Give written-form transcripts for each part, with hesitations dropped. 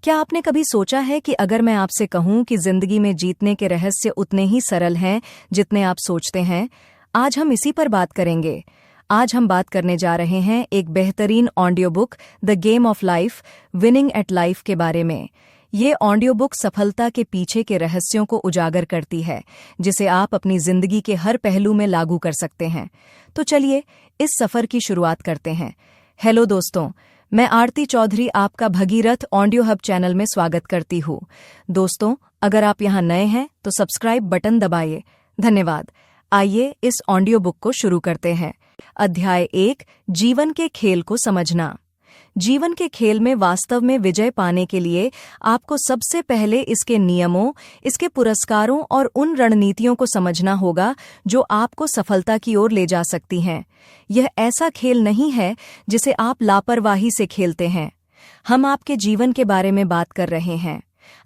क्या आपने कभी सोचा है कि अगर मैं आपसे कहूं कि जिंदगी में जीतने के रहस्य उतने ही सरल हैं जितने आप सोचते हैं? आज हम इसी पर बात करेंगे। आज हम बात करने जा रहे हैं एक बेहतरीन audio book the game of life, winning at life के बारे में। ये ऑडियो बुक सफलता के पीछे के रहस्यों को उजागर करती है, जिसे आप अपनी जिंदगी के हर पहलू में लागू कर सकते हैं। तो चलिए इस सफर की शुरुआत करते हैं। हेलो दोस्तों, मैं आरती चौधरी आपका भगीरथ ऑडियो हब चैनल में स्वागत करती हूँ। दोस्तों, अगर आप यहाँ नए हैं तो सब्सक्राइब बटन दबाइए। धन्यवाद। आइए इस ऑडियो बुक को शुरू करते हैं। अध्याय 1, जीवन के खेल को समझना। जीवन के खेल में वास्तव में विजय पाने के लिए आपको सबसे पहले इसके नियमों, इसके पुरस्कारों और उन रणनीतियों को समझना होगा जो आपको सफलता की ओर ले जा सकती हैं। यह ऐसा खेल नहीं है जिसे आप लापरवाही से खेलते हैं। हम आपके जीवन के बारे में बात कर रहे हैं।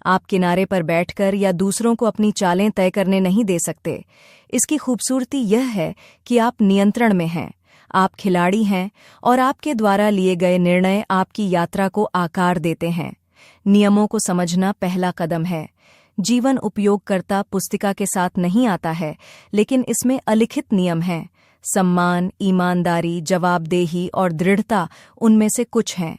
आप किनारे पर बैठकर या दूसरों को अपनी चालें तय करने नहीं दे सकते। इसकी खूबसूरती यह है कि आप नियंत्रण में हैं। आप खिलाड़ी हैं और आपके द्वारा लिए गए निर्णय आपकी यात्रा को आकार देते हैं। नियमों को समझना पहला कदम है। जीवन उपयोगकर्ता पुस्तिका के साथ नहीं आता है, लेकिन इसमें अलिखित नियम हैं। सम्मान, ईमानदारी, जवाबदेही और दृढ़ता उनमें से कुछ हैं।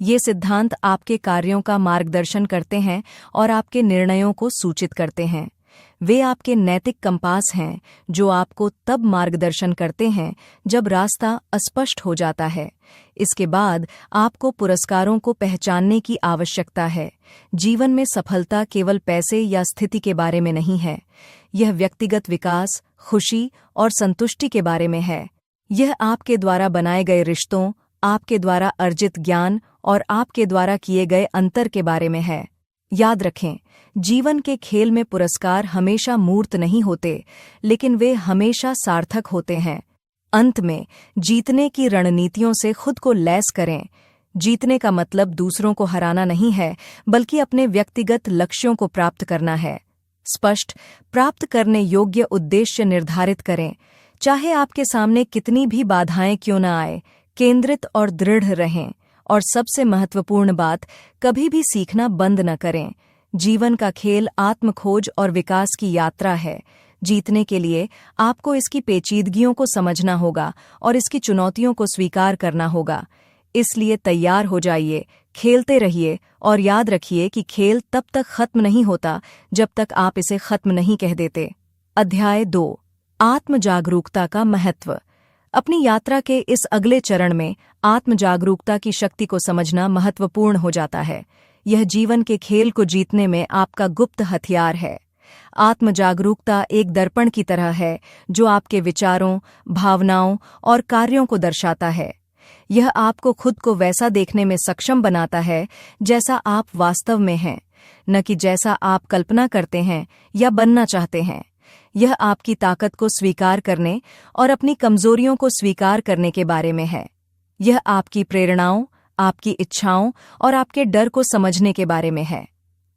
ये सिद्धांत आपके कार्यों का मार्गदर्शन करते हैं और आपके निर्णयों को सूचित करते हैं। वे आपके नैतिक कंपास हैं जो आपको तब मार्गदर्शन करते हैं जब रास्ता अस्पष्ट हो जाता है। इसके बाद आपको पुरस्कारों को पहचानने की आवश्यकता है। जीवन में सफलता केवल पैसे या स्थिति के बारे में नहीं है। यह व्यक्तिगत विकास, खुशी और संतुष्टि के बारे में है। यह आपके द्वारा बनाए गए रिश्तों, आपके द्वारा अर्जित ज्ञान और आपके द्वारा किए गए अंतर के बारे में है। याद रखें, जीवन के खेल में पुरस्कार हमेशा मूर्त नहीं होते, लेकिन वे हमेशा सार्थक होते हैं। अंत में जीतने की रणनीतियों से खुद को लैस करें। जीतने का मतलब दूसरों को हराना नहीं है, बल्कि अपने व्यक्तिगत लक्ष्यों को प्राप्त करना है। स्पष्ट, प्राप्त करने योग्य उद्देश्य निर्धारित करें। चाहे आपके सामने कितनी भी बाधाएं क्यों न आए, केंद्रित और दृढ़ रहें। और सबसे महत्वपूर्ण बात, कभी भी सीखना बंद न करें। जीवन का खेल आत्मखोज और विकास की यात्रा है। जीतने के लिए आपको इसकी पेचीदगियों को समझना होगा और इसकी चुनौतियों को स्वीकार करना होगा। इसलिए तैयार हो जाइए, खेलते रहिए और याद रखिए कि खेल तब तक खत्म नहीं होता जब तक आप इसे खत्म नहीं कह देते। अध्याय 2, आत्म जागरूकता का महत्व। अपनी यात्रा के इस अगले चरण में आत्म जागरूकता की शक्ति को समझना महत्वपूर्ण हो जाता है। यह जीवन के खेल को जीतने में आपका गुप्त हथियार है। आत्म जागरूकता एक दर्पण की तरह है जो आपके विचारों, भावनाओं और कार्यों को दर्शाता है। यह आपको खुद को वैसा देखने में सक्षम बनाता है जैसा आप वास्तव में हैं, न कि जैसा आप कल्पना करते हैं या बनना चाहते हैं। यह आपकी ताकत को स्वीकार करने और अपनी कमजोरियों को स्वीकार करने के बारे में है। यह आपकी प्रेरणाओं, आपकी इच्छाओं और आपके डर को समझने के बारे में है।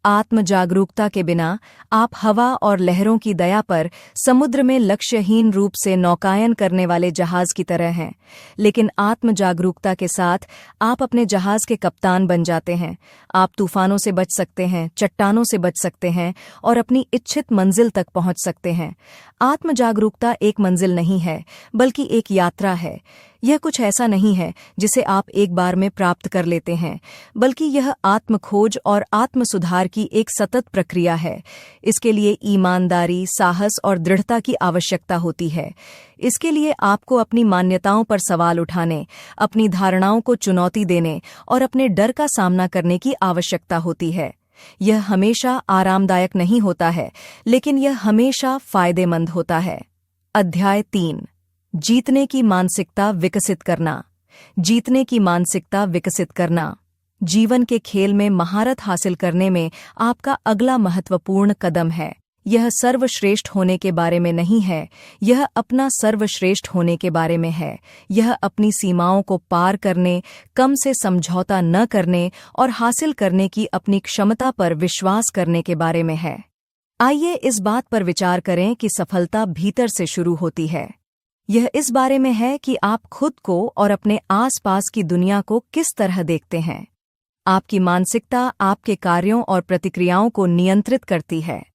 आत्म जागरूकता के बिना आप हवा और लहरों की दया पर समुद्र में लक्ष्यहीन रूप से नौकायन करने वाले जहाज की तरह हैं, लेकिन आत्म जागरूकता के साथ आप अपने जहाज के कप्तान बन जाते हैं। आप तूफानों से बच सकते हैं, चट्टानों से बच सकते हैं और अपनी इच्छित मंजिल तक पहुंच सकते हैं। आत्म जागरूकता एक मंजिल नहीं है, बल्कि एक यात्रा है। यह कुछ ऐसा नहीं है जिसे आप एक बार में प्राप्त कर लेते हैं, बल्कि यह आत्मखोज और आत्म सुधार की एक सतत प्रक्रिया है। इसके लिए ईमानदारी, साहस और दृढ़ता की आवश्यकता होती है। इसके लिए आपको अपनी मान्यताओं पर सवाल उठाने, अपनी धारणाओं को चुनौती देने और अपने डर का सामना करने की आवश्यकता होती है। यह हमेशा आरामदायक नहीं होता है, लेकिन यह हमेशा फायदेमंद होता है। अध्याय 3, जीतने की मानसिकता विकसित करना। जीतने की मानसिकता विकसित करना जीवन के खेल में महारत हासिल करने में आपका अगला महत्वपूर्ण कदम है। यह सर्वश्रेष्ठ होने के बारे में नहीं है, यह अपना सर्वश्रेष्ठ होने के बारे में है। यह अपनी सीमाओं को पार करने, कम से समझौता न करने और हासिल करने की अपनी क्षमता पर विश्वास करने के बारे में है। आइए इस बात पर विचार करें कि सफलता भीतर से शुरू होती है। यह इस बारे में है कि आप खुद को और अपने आसपास की दुनिया को किस तरह देखते हैं। आपकी मानसिकता आपके कार्यों और प्रतिक्रियाओं को नियंत्रित करती है।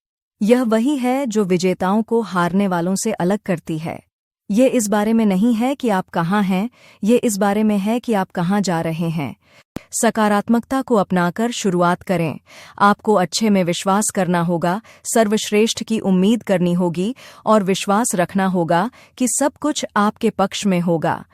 यह वही है जो विजेताओं को हारने वालों से अलग करती है। ये इस बारे में नहीं है कि आप कहाँ हैं, ये इस बारे में है कि आप कहाँ जा रहे हैं। सकारात्मकता को अपनाकर शुरुआत करें। आपको अच्छे में विश्वास करना होगा, सर्वश्रेष्ठ की उम्मीद करनी होगी और विश्वास रखना होगा कि सब कुछ आपके पक्ष में होगा।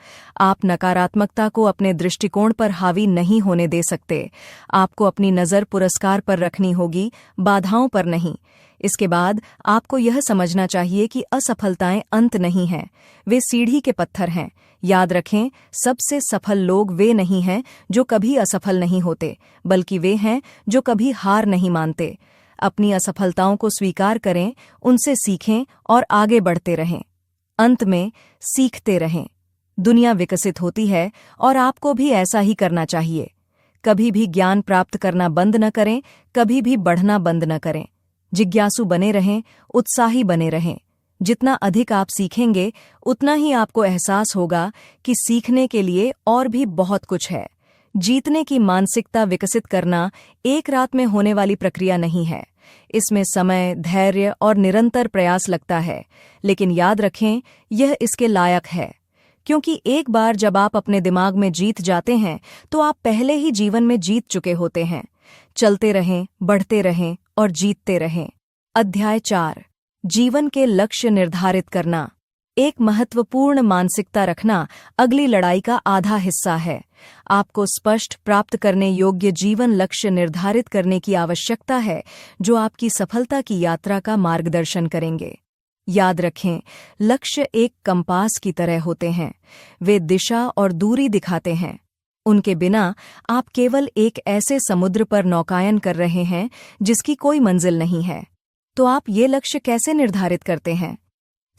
आप नकारात्मकता को अपने दृष्टिकोण पर हावी नहीं होने दे सकते। आपको अपनी नज़र पुरस्कार पर रखनी होगी, बाधाओं पर नहीं। इसके बाद आपको यह समझना चाहिए कि असफलताएं अंत नहीं हैं, वे सीढ़ी के पत्थर हैं। याद रखें, सबसे सफल लोग वे नहीं हैं जो कभी असफल नहीं होते, बल्कि वे हैं जो कभी हार नहीं मानते। अपनी असफलताओं को स्वीकार करें, उनसे सीखें और आगे बढ़ते रहें। अंत में सीखते रहें। दुनिया विकसित होती है और आपको भी ऐसा ही करना चाहिए। कभी भी ज्ञान प्राप्त करना बंद न करें, कभी भी बढ़ना बंद न करें। जिज्ञासु बने रहें, उत्साही बने रहें। जितना अधिक आप सीखेंगे, उतना ही आपको एहसास होगा कि सीखने के लिए और भी बहुत कुछ है। जीतने की मानसिकता विकसित करना एक रात में होने वाली प्रक्रिया नहीं है। इसमें समय, धैर्य और निरंतर प्रयास लगता है। लेकिन याद रखें, यह इसके लायक है, क्योंकि एक बार जब आप अपने दिमाग में जीत जाते हैं, तो आप पहले ही जीवन में जीत चुके होते हैं। चलते रहें, बढ़ते रहें और जीतते रहें। अध्याय 4, जीवन के लक्ष्य निर्धारित करना। एक महत्वपूर्ण मानसिकता रखना अगली लड़ाई का आधा हिस्सा है। आपको स्पष्ट, प्राप्त करने योग्य जीवन लक्ष्य निर्धारित करने की आवश्यकता है, जो आपकी सफलता की यात्रा का मार्गदर्शन करेंगे। याद रखें, लक्ष्य एक कंपास की तरह होते हैं। वे दिशा और दूरी दिखाते हैं। उनके बिना आप केवल एक ऐसे समुद्र पर नौकायन कर रहे हैं जिसकी कोई मंजिल नहीं है। तो आप ये लक्ष्य कैसे निर्धारित करते हैं?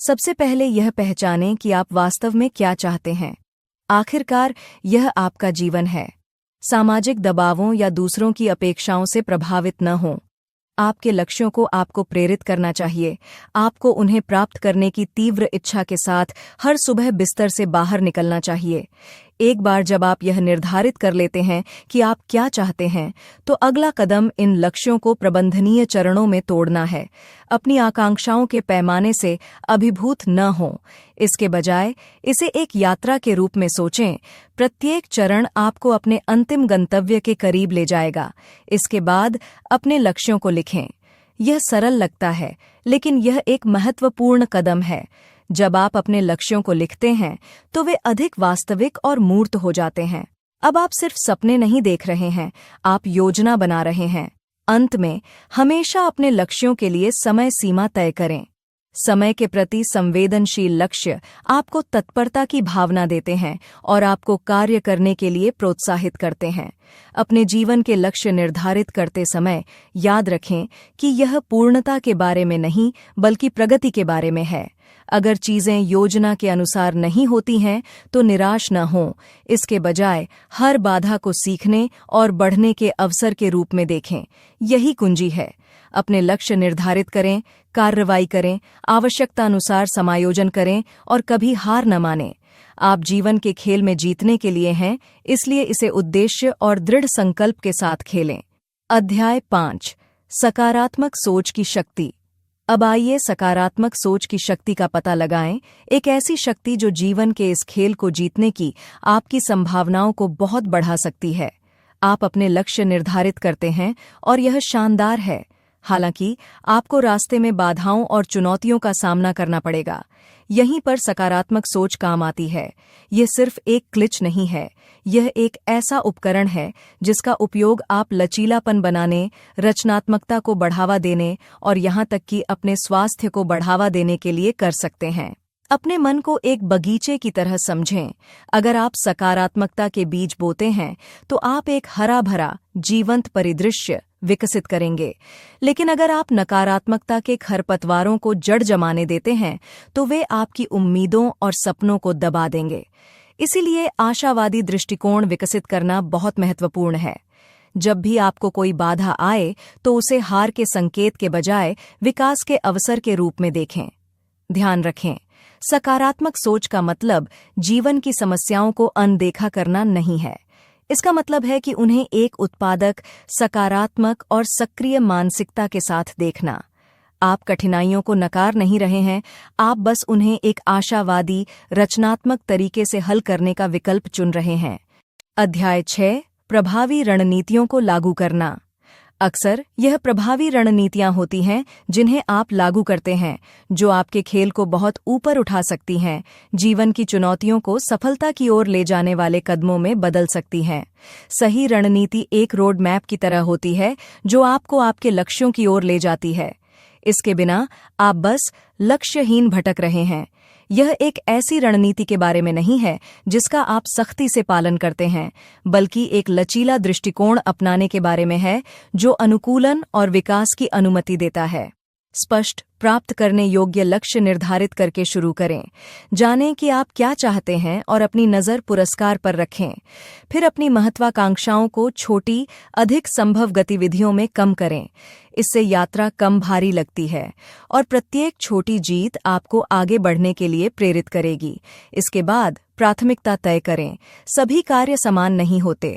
सबसे पहले यह पहचानें कि आप वास्तव में क्या चाहते हैं। आखिरकार यह आपका जीवन है। सामाजिक दबावों या दूसरों की अपेक्षाओं से प्रभावित न हों। आपके लक्ष्यों को आपको प्रेरित करना चाहिए। आपको उन्हें प्राप्त करने की तीव्र इच्छा के साथ हर सुबह बिस्तर से बाहर निकलना चाहिए। एक बार जब आप यह निर्धारित कर लेते हैं कि आप क्या चाहते हैं, तो अगला कदम इन लक्ष्यों को प्रबंधनीय चरणों में तोड़ना है। अपनी आकांक्षाओं के पैमाने से अभिभूत न हों। इसके बजाय इसे एक यात्रा के रूप में सोचें। प्रत्येक चरण आपको अपने अंतिम गंतव्य के करीब ले जाएगा। इसके बाद अपने लक्ष्यों को लिखें। यह सरल लगता है, लेकिन यह एक महत्वपूर्ण कदम है। जब आप अपने लक्ष्यों को लिखते हैं, तो वे अधिक वास्तविक और मूर्त हो जाते हैं। अब आप सिर्फ सपने नहीं देख रहे हैं, आप योजना बना रहे हैं। अंत में हमेशा अपने लक्ष्यों के लिए समय सीमा तय करें। समय के प्रति संवेदनशील लक्ष्य आपको तत्परता की भावना देते हैं और आपको कार्य करने के लिए प्रोत्साहित करते हैं। अपने जीवन के लक्ष्य निर्धारित करते समय याद रखें कि यह पूर्णता के बारे में नहीं, बल्कि प्रगति के बारे में है। अगर चीजें योजना के अनुसार नहीं होती हैं, तो निराश न हों। इसके बजाय हर बाधा को सीखने और बढ़ने के अवसर के रूप में देखें। यही कुंजी है। अपने लक्ष्य निर्धारित करें, कार्रवाई करें, आवश्यकतानुसार समायोजन करें और कभी हार न मानें। आप जीवन के खेल में जीतने के लिए हैं, इसलिए इसे उद्देश्य और दृढ़ संकल्प के साथ खेलें। अध्याय 5, सकारात्मक सोच की शक्ति। अब आइए सकारात्मक सोच की शक्ति का पता लगाएं। एक ऐसी शक्ति जो जीवन के इस खेल को जीतने की आपकी संभावनाओं को बहुत बढ़ा सकती है। आप अपने लक्ष्य निर्धारित करते हैं और यह शानदार है। हालांकि आपको रास्ते में बाधाओं और चुनौतियों का सामना करना पड़ेगा। यहीं पर सकारात्मक सोच काम आती है। यह सिर्फ एक क्लिच नहीं है, यह एक ऐसा उपकरण है जिसका उपयोग आप लचीलापन बनाने, रचनात्मकता को बढ़ावा देने और यहाँ तक कि अपने स्वास्थ्य को बढ़ावा देने के लिए कर सकते हैं। अपने मन को एक बगीचे की तरह समझें। अगर आप सकारात्मकता के बीज बोते हैं, तो आप एक हरा भरा, जीवंत परिदृश्य विकसित करेंगे। लेकिन अगर आप नकारात्मकता के खरपतवारों को जड़ जमाने देते हैं, तो वे आपकी उम्मीदों और सपनों को दबा देंगे। इसीलिए आशावादी दृष्टिकोण विकसित करना बहुत महत्वपूर्ण है। जब भी आपको कोई बाधा आए, तो उसे हार के संकेत के बजाय विकास के अवसर के रूप में देखें। ध्यान रखें, सकारात्मक सोच का मतलब जीवन की समस्याओं को अनदेखा करना नहीं है। इसका मतलब है कि उन्हें एक उत्पादक, सकारात्मक और सक्रिय मानसिकता के साथ देखना। आप कठिनाइयों को नकार नहीं रहे हैं, आप बस उन्हें एक आशावादी, रचनात्मक तरीके से हल करने का विकल्प चुन रहे हैं। अध्याय 6, प्रभावी रणनीतियों को लागू करना। अक्सर यह प्रभावी रणनीतियां होती हैं जिन्हें आप लागू करते हैं, जो आपके खेल को बहुत ऊपर उठा सकती हैं, जीवन की चुनौतियों को सफलता की ओर ले जाने वाले कदमों में बदल सकती हैं। सही रणनीति एक रोड मैप की तरह होती है जो आपको आपके लक्ष्यों की ओर ले जाती है। इसके बिना आप बस लक्ष्यहीन भटक रहे हैं। यह एक ऐसी रणनीति के बारे में नहीं है जिसका आप सख्ती से पालन करते हैं, बल्कि एक लचीला दृष्टिकोण अपनाने के बारे में है जो अनुकूलन और विकास की अनुमति देता है। स्पष्ट, प्राप्त करने योग्य लक्ष्य निर्धारित करके शुरू करें। जानें कि आप क्या चाहते हैं और अपनी नज़र पुरस्कार पर रखें। फिर अपनी महत्वाकांक्षाओं को छोटी, अधिक संभव गतिविधियों में कम करें। इससे यात्रा कम भारी लगती है और प्रत्येक छोटी जीत आपको आगे बढ़ने के लिए प्रेरित करेगी। इसके बाद प्राथमिकता तय करें। सभी कार्य समान नहीं होते।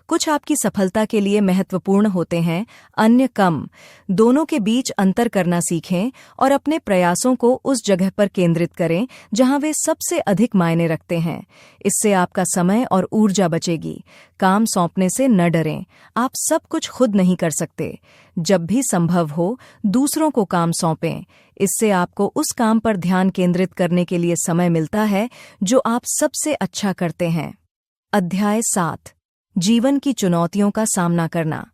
कुछ आपकी सफलता के लिए महत्वपूर्ण होते हैं, अन्य कम। दोनों के बीच अंतर करना सीखें और अपने प्रयासों को उस जगह पर केंद्रित करें जहां वे सबसे अधिक मायने रखते हैं। इससे आपका समय और ऊर्जा बचेगी। काम सौंपने से न डरें। आप सब कुछ खुद नहीं कर सकते। जब भी संभव हो, दूसरों को काम सौंपें। इससे आपको उस काम पर ध्यान केंद्रित करने के लिए समय मिलता है जो आप सबसे अच्छा करते हैं। अध्याय 7, जीवन की चुनौतियों का सामना करना।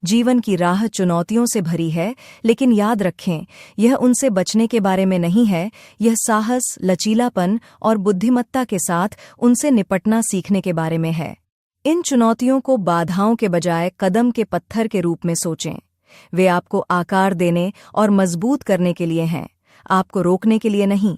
जीवन की राह चुनौतियों से भरी है, लेकिन याद रखें, यह उनसे बचने के बारे में नहीं है। यह साहस, लचीलापन और बुद्धिमत्ता के साथ उनसे निपटना सीखने के बारे में है। इन चुनौतियों को बाधाओं के बजाय कदम के पत्थर के रूप में सोचें। वे आपको आकार देने और मजबूत करने के लिए हैं, आपको रोकने के लिए नहीं।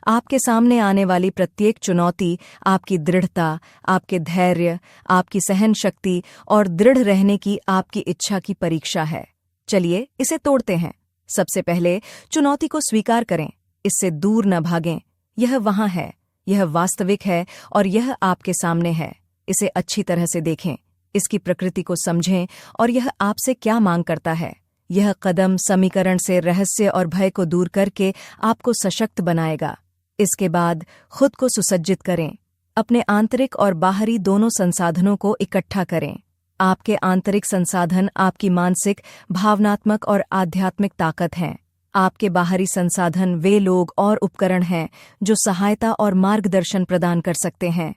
आपके सामने आने वाली प्रत्येक चुनौती आपकी दृढ़ता, आपके धैर्य, आपकी सहन शक्ति और दृढ़ रहने की आपकी इच्छा की परीक्षा है। चलिए इसे तोड़ते हैं। सबसे पहले चुनौती को स्वीकार करें। इससे दूर न भागें। यह वहाँ है, यह वास्तविक है और यह आपके सामने है। इसे अच्छी तरह से देखें, इसकी प्रकृति को समझें और यह आपसे क्या मांग करता है। यह कदम समीकरण से रहस्य और भय को दूर करके आपको सशक्त बनाएगा। इसके बाद खुद को सुसज्जित करें। अपने आंतरिक और बाहरी दोनों संसाधनों को इकट्ठा करें। आपके आंतरिक संसाधन आपकी मानसिक, भावनात्मक और आध्यात्मिक ताकत हैं। आपके बाहरी संसाधन वे लोग और उपकरण हैं जो सहायता और मार्गदर्शन प्रदान कर सकते हैं।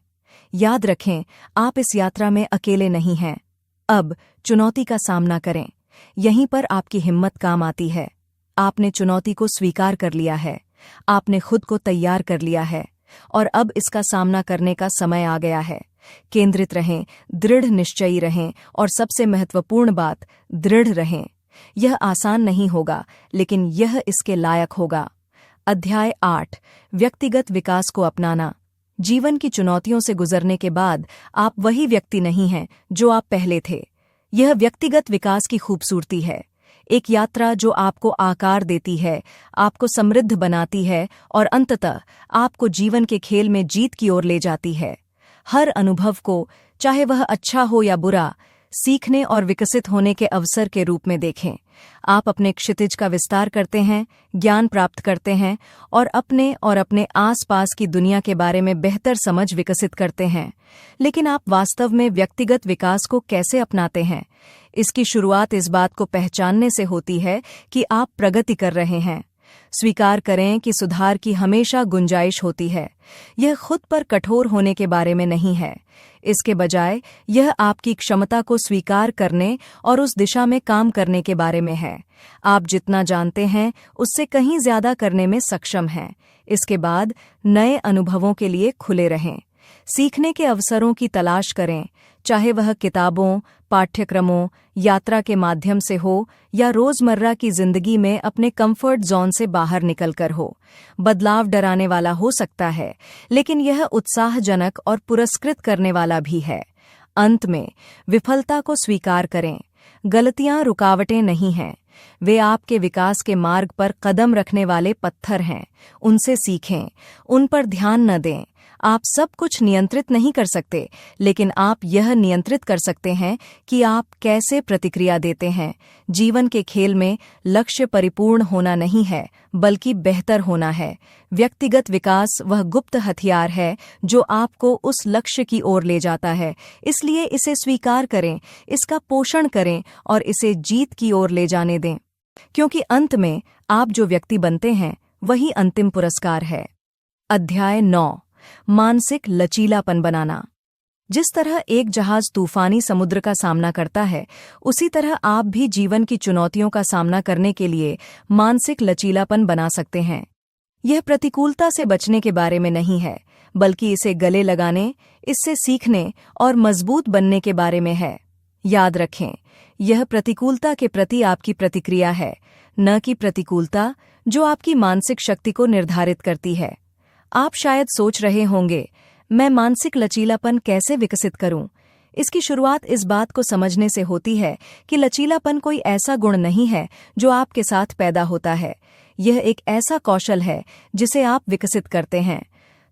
याद रखें, आप इस यात्रा में अकेले नहीं हैं। अब चुनौती का सामना करें। यहीं पर आपकी हिम्मत काम आती है। आपने चुनौती को स्वीकार कर लिया है, आपने खुद को तैयार कर लिया है और अब इसका सामना करने का समय आ गया है। केंद्रित रहें, दृढ़ निश्चयी रहें और सबसे महत्वपूर्ण बात, दृढ़ रहें। यह आसान नहीं होगा, लेकिन यह इसके लायक होगा। अध्याय 8, व्यक्तिगत विकास को अपनाना। जीवन की चुनौतियों से गुजरने के बाद आप वही व्यक्ति नहीं हैं जो आप पहले थे। यह व्यक्तिगत विकास की खूबसूरती है, एक यात्रा जो आपको आकार देती है, आपको समृद्ध बनाती है और अंततः आपको जीवन के खेल में जीत की ओर ले जाती है। हर अनुभव को, चाहे वह अच्छा हो या बुरा, सीखने और विकसित होने के अवसर के रूप में देखें। आप अपने क्षितिज का विस्तार करते हैं, ज्ञान प्राप्त करते हैं और अपने आसपास की दुनिया के बारे में बेहतर समझ विकसित करते हैं। लेकिन आप वास्तव में व्यक्तिगत विकास को कैसे अपनाते हैं? इसकी शुरुआत इस बात को पहचानने से होती है कि आप प्रगति कर रहे हैं। स्वीकार करें कि सुधार की हमेशा गुंजाइश होती है। यह खुद पर कठोर होने के बारे में नहीं है। इसके बजाय यह आपकी क्षमता को स्वीकार करने और उस दिशा में काम करने के बारे में है। आप जितना जानते हैं उससे कहीं ज्यादा करने में सक्षम हैं। इसके बाद नए अनुभवों के लिए खुले रहें। सीखने के अवसरों की तलाश करें, चाहे वह किताबों, पाठ्यक्रमों, यात्रा के माध्यम से हो या रोजमर्रा की जिंदगी में अपने कंफर्ट जोन से बाहर निकलकर हो। बदलाव डराने वाला हो सकता है, लेकिन यह उत्साहजनक और पुरस्कृत करने वाला भी है। अंत में विफलता को स्वीकार करें। गलतियां रुकावटें नहीं हैं, वे आपके विकास के मार्ग पर कदम रखने वाले पत्थर हैं। उनसे सीखें, उन पर ध्यान न दें। आप सब कुछ नियंत्रित नहीं कर सकते, लेकिन आप यह नियंत्रित कर सकते हैं कि आप कैसे प्रतिक्रिया देते हैं। जीवन के खेल में लक्ष्य परिपूर्ण होना नहीं है, बल्कि बेहतर होना है। व्यक्तिगत विकास वह गुप्त हथियार है जो आपको उस लक्ष्य की ओर ले जाता है। इसलिए इसे स्वीकार करें, इसका पोषण करें और इसे जीत की ओर ले जाने दें, क्योंकि अंत में आप जो व्यक्ति बनते हैं वही अंतिम पुरस्कार है। अध्याय 9, मानसिक लचीलापन बनाना। जिस तरह एक जहाज तूफानी समुद्र का सामना करता है, उसी तरह आप भी जीवन की चुनौतियों का सामना करने के लिए मानसिक लचीलापन बना सकते हैं। यह प्रतिकूलता से बचने के बारे में नहीं है, बल्कि इसे गले लगाने, इससे सीखने और मजबूत बनने के बारे में है। याद रखें, यह प्रतिकूलता के प्रति आपकी प्रतिक्रिया है, न कि प्रतिकूलता जो आपकी मानसिक शक्ति को निर्धारित करती है। आप शायद सोच रहे होंगे, मैं मानसिक लचीलापन कैसे विकसित करूं? इसकी शुरुआत इस बात को समझने से होती है कि लचीलापन कोई ऐसा गुण नहीं है जो आपके साथ पैदा होता है। यह एक ऐसा कौशल है जिसे आप विकसित करते हैं।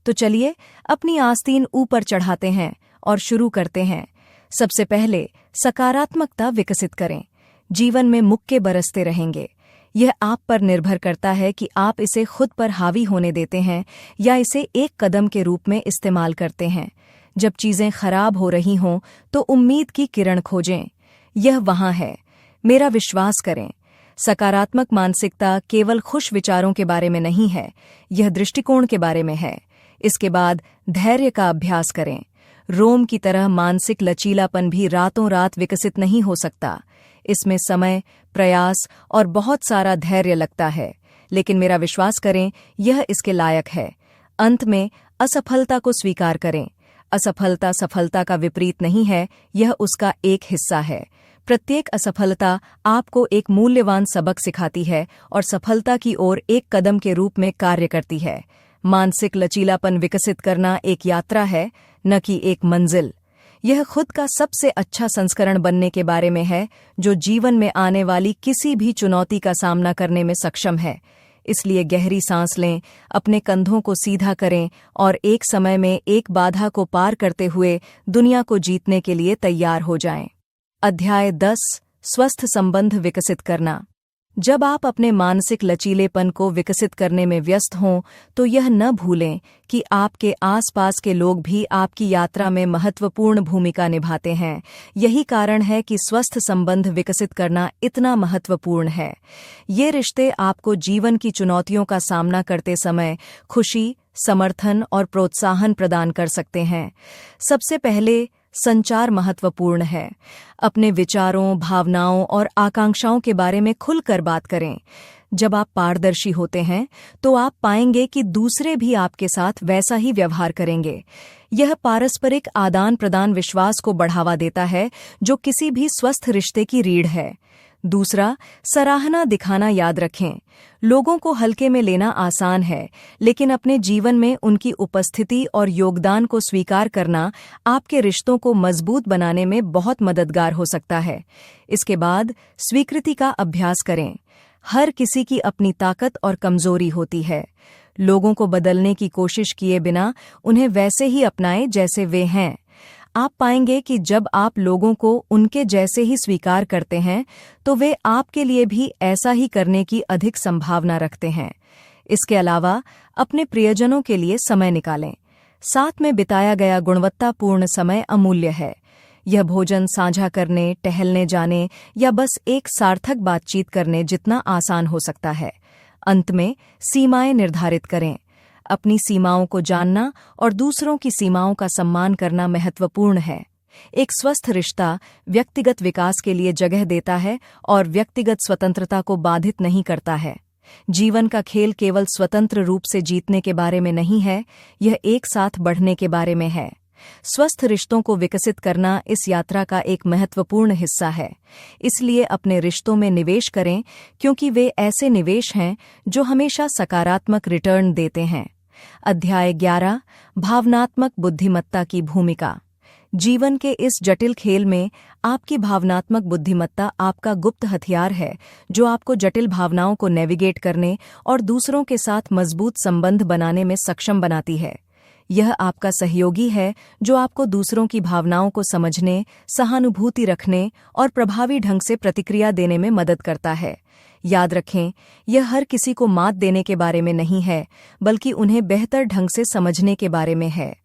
तो चलिए अपनी आस्तीन ऊपर चढ़ाते हैं और शुरू करते हैं। सबसे पहले सकारात्मकता विकसित करें। जीवन में मुक्के बरसते रहेंगे। यह आप पर निर्भर करता है कि आप इसे खुद पर हावी होने देते हैं या इसे एक कदम के रूप में इस्तेमाल करते हैं। जब चीजें खराब हो रही हों तो उम्मीद की किरण खोजें। यह वहां है, मेरा विश्वास करें। सकारात्मक मानसिकता केवल खुश विचारों के बारे में नहीं है, यह दृष्टिकोण के बारे में है। इसके बाद धैर्य का अभ्यास करें। रोम की तरह मानसिक लचीलापन भी रातों रात विकसित नहीं हो सकता। इसमें समय, प्रयास और बहुत सारा धैर्य लगता है, लेकिन मेरा विश्वास करें, यह इसके लायक है। अंत में असफलता को स्वीकार करें। असफलता सफलता का विपरीत नहीं है, यह उसका एक हिस्सा है। प्रत्येक असफलता आपको एक मूल्यवान सबक सिखाती है और सफलता की ओर एक कदम के रूप में कार्य करती है। मानसिक लचीलापन विकसित करना एक यात्रा है, न कि एक मंजिल। यह खुद का सबसे अच्छा संस्करण बनने के बारे में है, जो जीवन में आने वाली किसी भी चुनौती का सामना करने में सक्षम है। इसलिए गहरी सांस लें, अपने कंधों को सीधा करें और एक समय में एक बाधा को पार करते हुए दुनिया को जीतने के लिए तैयार हो जाएं। अध्याय 10, स्वस्थ संबंध विकसित करना। जब आप अपने मानसिक लचीलेपन को विकसित करने में व्यस्त हों, तो यह न भूलें कि आपके आसपास के लोग भी आपकी यात्रा में महत्वपूर्ण भूमिका निभाते हैं। यही कारण है कि स्वस्थ संबंध विकसित करना इतना महत्वपूर्ण है। ये रिश्ते आपको जीवन की चुनौतियों का सामना करते समय खुशी, समर्थन और प्रोत्साहन प्रदान कर सकते हैं। सबसे पहले संचार महत्वपूर्ण है। अपने विचारों, भावनाओं और आकांक्षाओं के बारे में खुलकर बात करें। जब आप पारदर्शी होते हैं तो आप पाएंगे कि दूसरे भी आपके साथ वैसा ही व्यवहार करेंगे। यह पारस्परिक आदान प्रदान विश्वास को बढ़ावा देता है, जो किसी भी स्वस्थ रिश्ते की रीढ़ है। दूसरा, सराहना दिखाना याद रखें। लोगों को हल्के में लेना आसान है, लेकिन अपने जीवन में उनकी उपस्थिति और योगदान को स्वीकार करना आपके रिश्तों को मजबूत बनाने में बहुत मददगार हो सकता है। इसके बाद स्वीकृति का अभ्यास करें। हर किसी की अपनी ताकत और कमजोरी होती है। लोगों को बदलने की कोशिश किए बिना उन्हें वैसे ही अपनाएं जैसे वे हैं। आप पाएंगे कि जब आप लोगों को उनके जैसे ही स्वीकार करते हैं, तो वे आपके लिए भी ऐसा ही करने की अधिक संभावना रखते हैं। इसके अलावा अपने प्रियजनों के लिए समय निकालें। साथ में बिताया गया गुणवत्तापूर्ण समय अमूल्य है। यह भोजन साझा करने, टहलने जाने या बस एक सार्थक बातचीत करने जितना आसान हो सकता है। अंत में सीमाएं निर्धारित करें। अपनी सीमाओं को जानना और दूसरों की सीमाओं का सम्मान करना महत्वपूर्ण है। एक स्वस्थ रिश्ता व्यक्तिगत विकास के लिए जगह देता है और व्यक्तिगत स्वतंत्रता को बाधित नहीं करता है। जीवन का खेल केवल स्वतंत्र रूप से जीतने के बारे में नहीं है, यह एक साथ बढ़ने के बारे में है। स्वस्थ रिश्तों को विकसित करना इस यात्रा का एक महत्वपूर्ण हिस्सा है। इसलिए अपने रिश्तों में निवेश करें, क्योंकि वे ऐसे निवेश हैं जो हमेशा सकारात्मक रिटर्न देते हैं। अध्याय 11, भावनात्मक बुद्धिमत्ता की भूमिका। जीवन के इस जटिल खेल में आपकी भावनात्मक बुद्धिमत्ता आपका गुप्त हथियार है, जो आपको जटिल भावनाओं को नेविगेट करने और दूसरों के साथ मजबूत संबंध बनाने में सक्षम बनाती है। यह आपका सहयोगी है जो आपको दूसरों की भावनाओं को समझने, सहानुभूति रखने और प्रभावी ढंग से प्रतिक्रिया देने में मदद करता है। याद रखें, यह हर किसी को मात देने के बारे में नहीं है, बल्कि उन्हें बेहतर ढंग से समझने के बारे में है।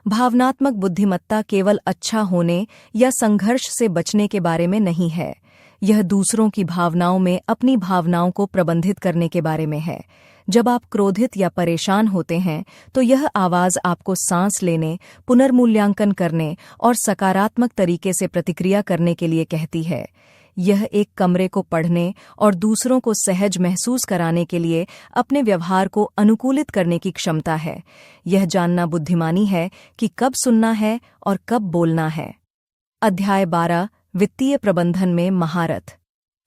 भावनात्मक बुद्धिमत्ता केवल अच्छा होने या संघर्ष से बचने के बारे में नहीं है। यह दूसरों की भावनाओं में अपनी भावनाओं को प्रबंधित करने के बारे में है। जब आप क्रोधित या परेशान होते हैं तो यह आवाज़ आपको सांस लेने, पुनर्मूल्यांकन करने और सकारात्मक तरीके से प्रतिक्रिया करने के लिए कहती है। यह एक कमरे को पढ़ने और दूसरों को सहज महसूस कराने के लिए अपने व्यवहार को अनुकूलित करने की क्षमता है। यह जानना बुद्धिमानी है कि कब सुनना है और कब बोलना है। अध्याय 12 वित्तीय प्रबंधन में महारत।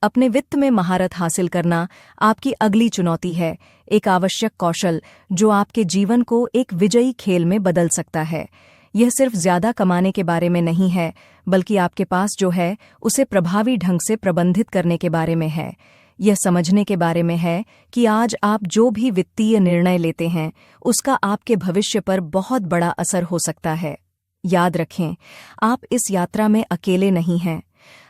अपने वित्त में महारत हासिल करना आपकी अगली चुनौती है, एक आवश्यक कौशल जो आपके जीवन को एक विजयी खेल में बदल सकता है। यह सिर्फ ज्यादा कमाने के बारे में नहीं है, बल्कि आपके पास जो है उसे प्रभावी ढंग से प्रबंधित करने के बारे में है। यह समझने के बारे में है कि आज आप जो भी वित्तीय निर्णय लेते हैं उसका आपके भविष्य पर बहुत बड़ा असर हो सकता है। याद रखें, आप इस यात्रा में अकेले नहीं हैं।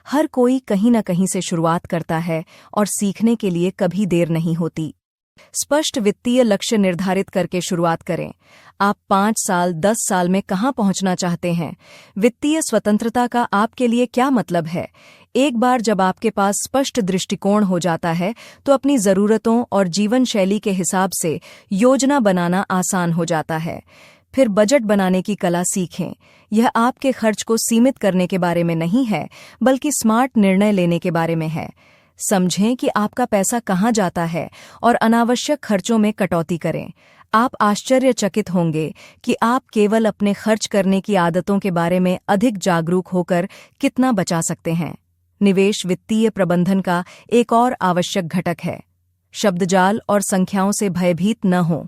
हर कोई कहीं न कहीं से शुरुआत करता है और सीखने के लिए कभी देर नहीं होती। स्पष्ट वित्तीय लक्ष्य निर्धारित करके शुरुआत करें। आप 5 साल, 10 साल में कहाँ पहुँचना चाहते हैं? वित्तीय स्वतंत्रता का आपके लिए क्या मतलब है? एक बार जब आपके पास स्पष्ट दृष्टिकोण हो जाता है तो अपनी ज़रूरतों और जीवन शैली के हिसाब से योजना बनाना आसान हो जाता है। फिर बजट बनाने की कला सीखें। यह आपके खर्च को सीमित करने के बारे में नहीं है, बल्कि स्मार्ट निर्णय लेने के बारे में है। समझें कि आपका पैसा कहाँ जाता है और अनावश्यक खर्चों में कटौती करें। आप आश्चर्यचकित होंगे कि आप केवल अपने खर्च करने की आदतों के बारे में अधिक जागरूक होकर कितना बचा सकते हैं। निवेश वित्तीय प्रबंधन का एक और आवश्यक घटक है। शब्दजाल और संख्याओं से भयभीत न हों।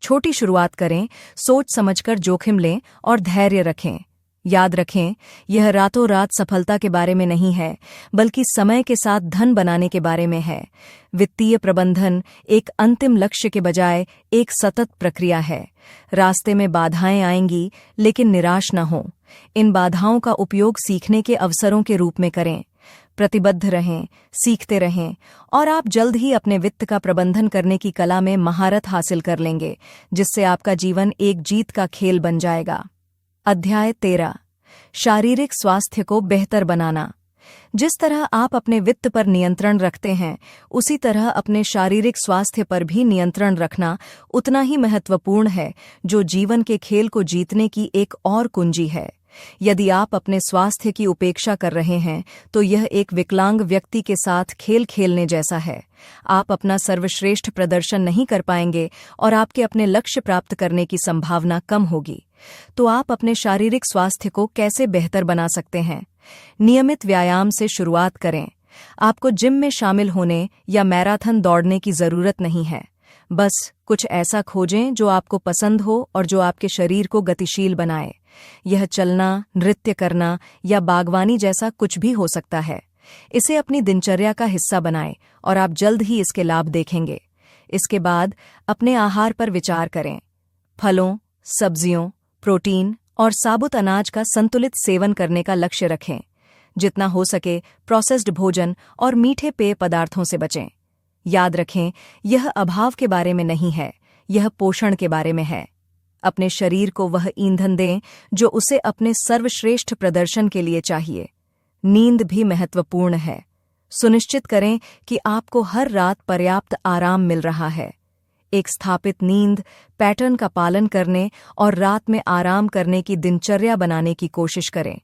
छोटी शुरुआत करें, सोच समझकर जोखिम लें और धैर्य रखें। याद रखें, यह रातों रात सफलता के बारे में नहीं है, बल्कि समय के साथ धन बनाने के बारे में है। वित्तीय प्रबंधन एक अंतिम लक्ष्य के बजाय एक सतत प्रक्रिया है। रास्ते में बाधाएं आएंगी, लेकिन निराश न हों। इन बाधाओं का उपयोग सीखने के अवसरों के रूप में करें। प्रतिबद्ध रहें, सीखते रहें और आप जल्द ही अपने वित्त का प्रबंधन करने की कला में महारत हासिल कर लेंगे, जिससे आपका जीवन एक जीत का खेल बन जाएगा। अध्याय 13 शारीरिक स्वास्थ्य को बेहतर बनाना। जिस तरह आप अपने वित्त पर नियंत्रण रखते हैं, उसी तरह अपने शारीरिक स्वास्थ्य पर भी नियंत्रण रखना उतना ही महत्वपूर्ण है, जो जीवन के खेल को जीतने की एक और कुंजी है। यदि आप अपने स्वास्थ्य की उपेक्षा कर रहे हैं, तो यह एक विकलांग व्यक्ति के साथ खेल खेलने जैसा है। आप अपना सर्वश्रेष्ठ प्रदर्शन नहीं कर पाएंगे और आपके अपने लक्ष्य प्राप्त करने की संभावना कम होगी। तो आप अपने शारीरिक स्वास्थ्य को कैसे बेहतर बना सकते हैं? नियमित व्यायाम से शुरुआत करें। आपको जिम में शामिल होने या मैराथन दौड़ने की जरूरत नहीं है। बस कुछ ऐसा खोजें जो आपको पसंद हो और जो आपके शरीर को गतिशील बनाए। यह चलना, नृत्य करना या बागवानी जैसा कुछ भी हो सकता है। इसे अपनी दिनचर्या का हिस्सा बनाएं और आप जल्द ही इसके लाभ देखेंगे। इसके बाद अपने आहार पर विचार करें। फलों, सब्जियों, प्रोटीन और साबुत अनाज का संतुलित सेवन करने का लक्ष्य रखें। जितना हो सके प्रोसेस्ड भोजन और मीठे पेय पदार्थों से बचें। याद रखें, यह अभाव के बारे में नहीं है, यह पोषण के बारे में है। अपने शरीर को वह ईंधन दें जो उसे अपने सर्वश्रेष्ठ प्रदर्शन के लिए चाहिए। नींद भी महत्वपूर्ण है। सुनिश्चित करें कि आपको हर रात पर्याप्त आराम मिल रहा है। एक स्थापित नींद पैटर्न का पालन करने और रात में आराम करने की दिनचर्या बनाने की कोशिश करें।